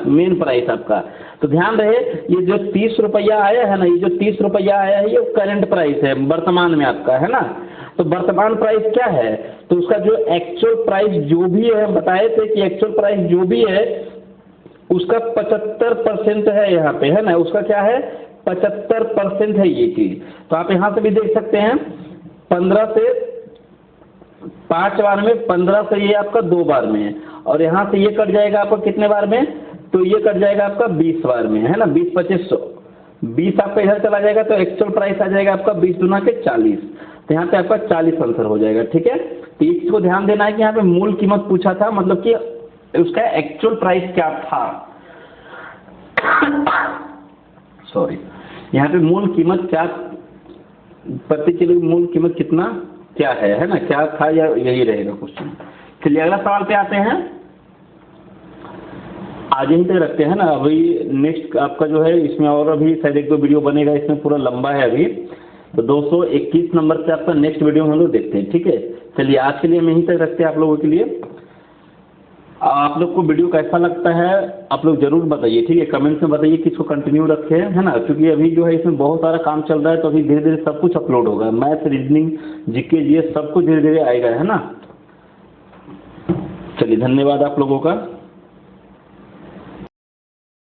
मेन प्राइस आपका। तो ध्यान रहे ये जो 30 रुपया आया है ना, ये जो 30 रुपया आया है ये करंट प्राइस है, वर्तमान में आपका, है ना। तो वर्तमान प्राइस क्या है, तो उसका जो एक्चुअल प्राइस जो भी है, हम बताए थे कि एक्चुअल प्राइस जो भी है उसका 75% है यहाँ पे, है ना। उसका क्या है, 75% है ये चीज़। तो आप यहाँ से भी देख सकते हैं 15 से 5 बार में, 15 से ये आपका 2 बार में है, और यहाँ से ये कट जाएगा आपका कितने बार में, तो ये कट जाएगा आपका 20 बार में, है ना। 20 25 100, 20 आपका इधर चला जाएगा तो एक्चुअल प्राइस आ जाएगा आपका 20 दूना के 40। तो यहाँ पे आपका 40 आंसर हो जाएगा, ठीक है। तो इस चीज़ को ध्यान देना है कि यहाँ पे मूल कीमत पूछा था, मतलब कि उसका एक्चुअल प्राइस क्या था। सॉरी, यहाँ पे मूल कीमत क्या, प्रति किलो मूल कीमत कितना क्या है ना, क्या था, या यही रहेगा क्वेश्चन। चलिए अगला सवाल पे आते हैं। आज यहीं तक रखते हैं ना, अभी नेक्स्ट आपका जो है इसमें और अभी शायद 1 2 वीडियो बनेगा, इसमें पूरा लंबा है अभी। तो 221 नंबर से आपका नेक्स्ट वीडियो हम लोग देखते हैं, ठीक है। चलिए आज के लिए हम यहीं तक रखते हैं आप लोगों के लिए। आप लोग को वीडियो कैसा लगता है आप लोग जरूर बताइए, ठीक है। कमेंट्स में बताइए कि इसको कंटिन्यू रखें, है ना, क्योंकि अभी जो है इसमें बहुत सारा काम चल रहा है। तो अभी धीरे धीरे सब कुछ अपलोड होगा, मैथ, रीजनिंग, जीके, जीएस सब कुछ धीरे धीरे आएगा, है ना। चलिए धन्यवाद आप लोगों का।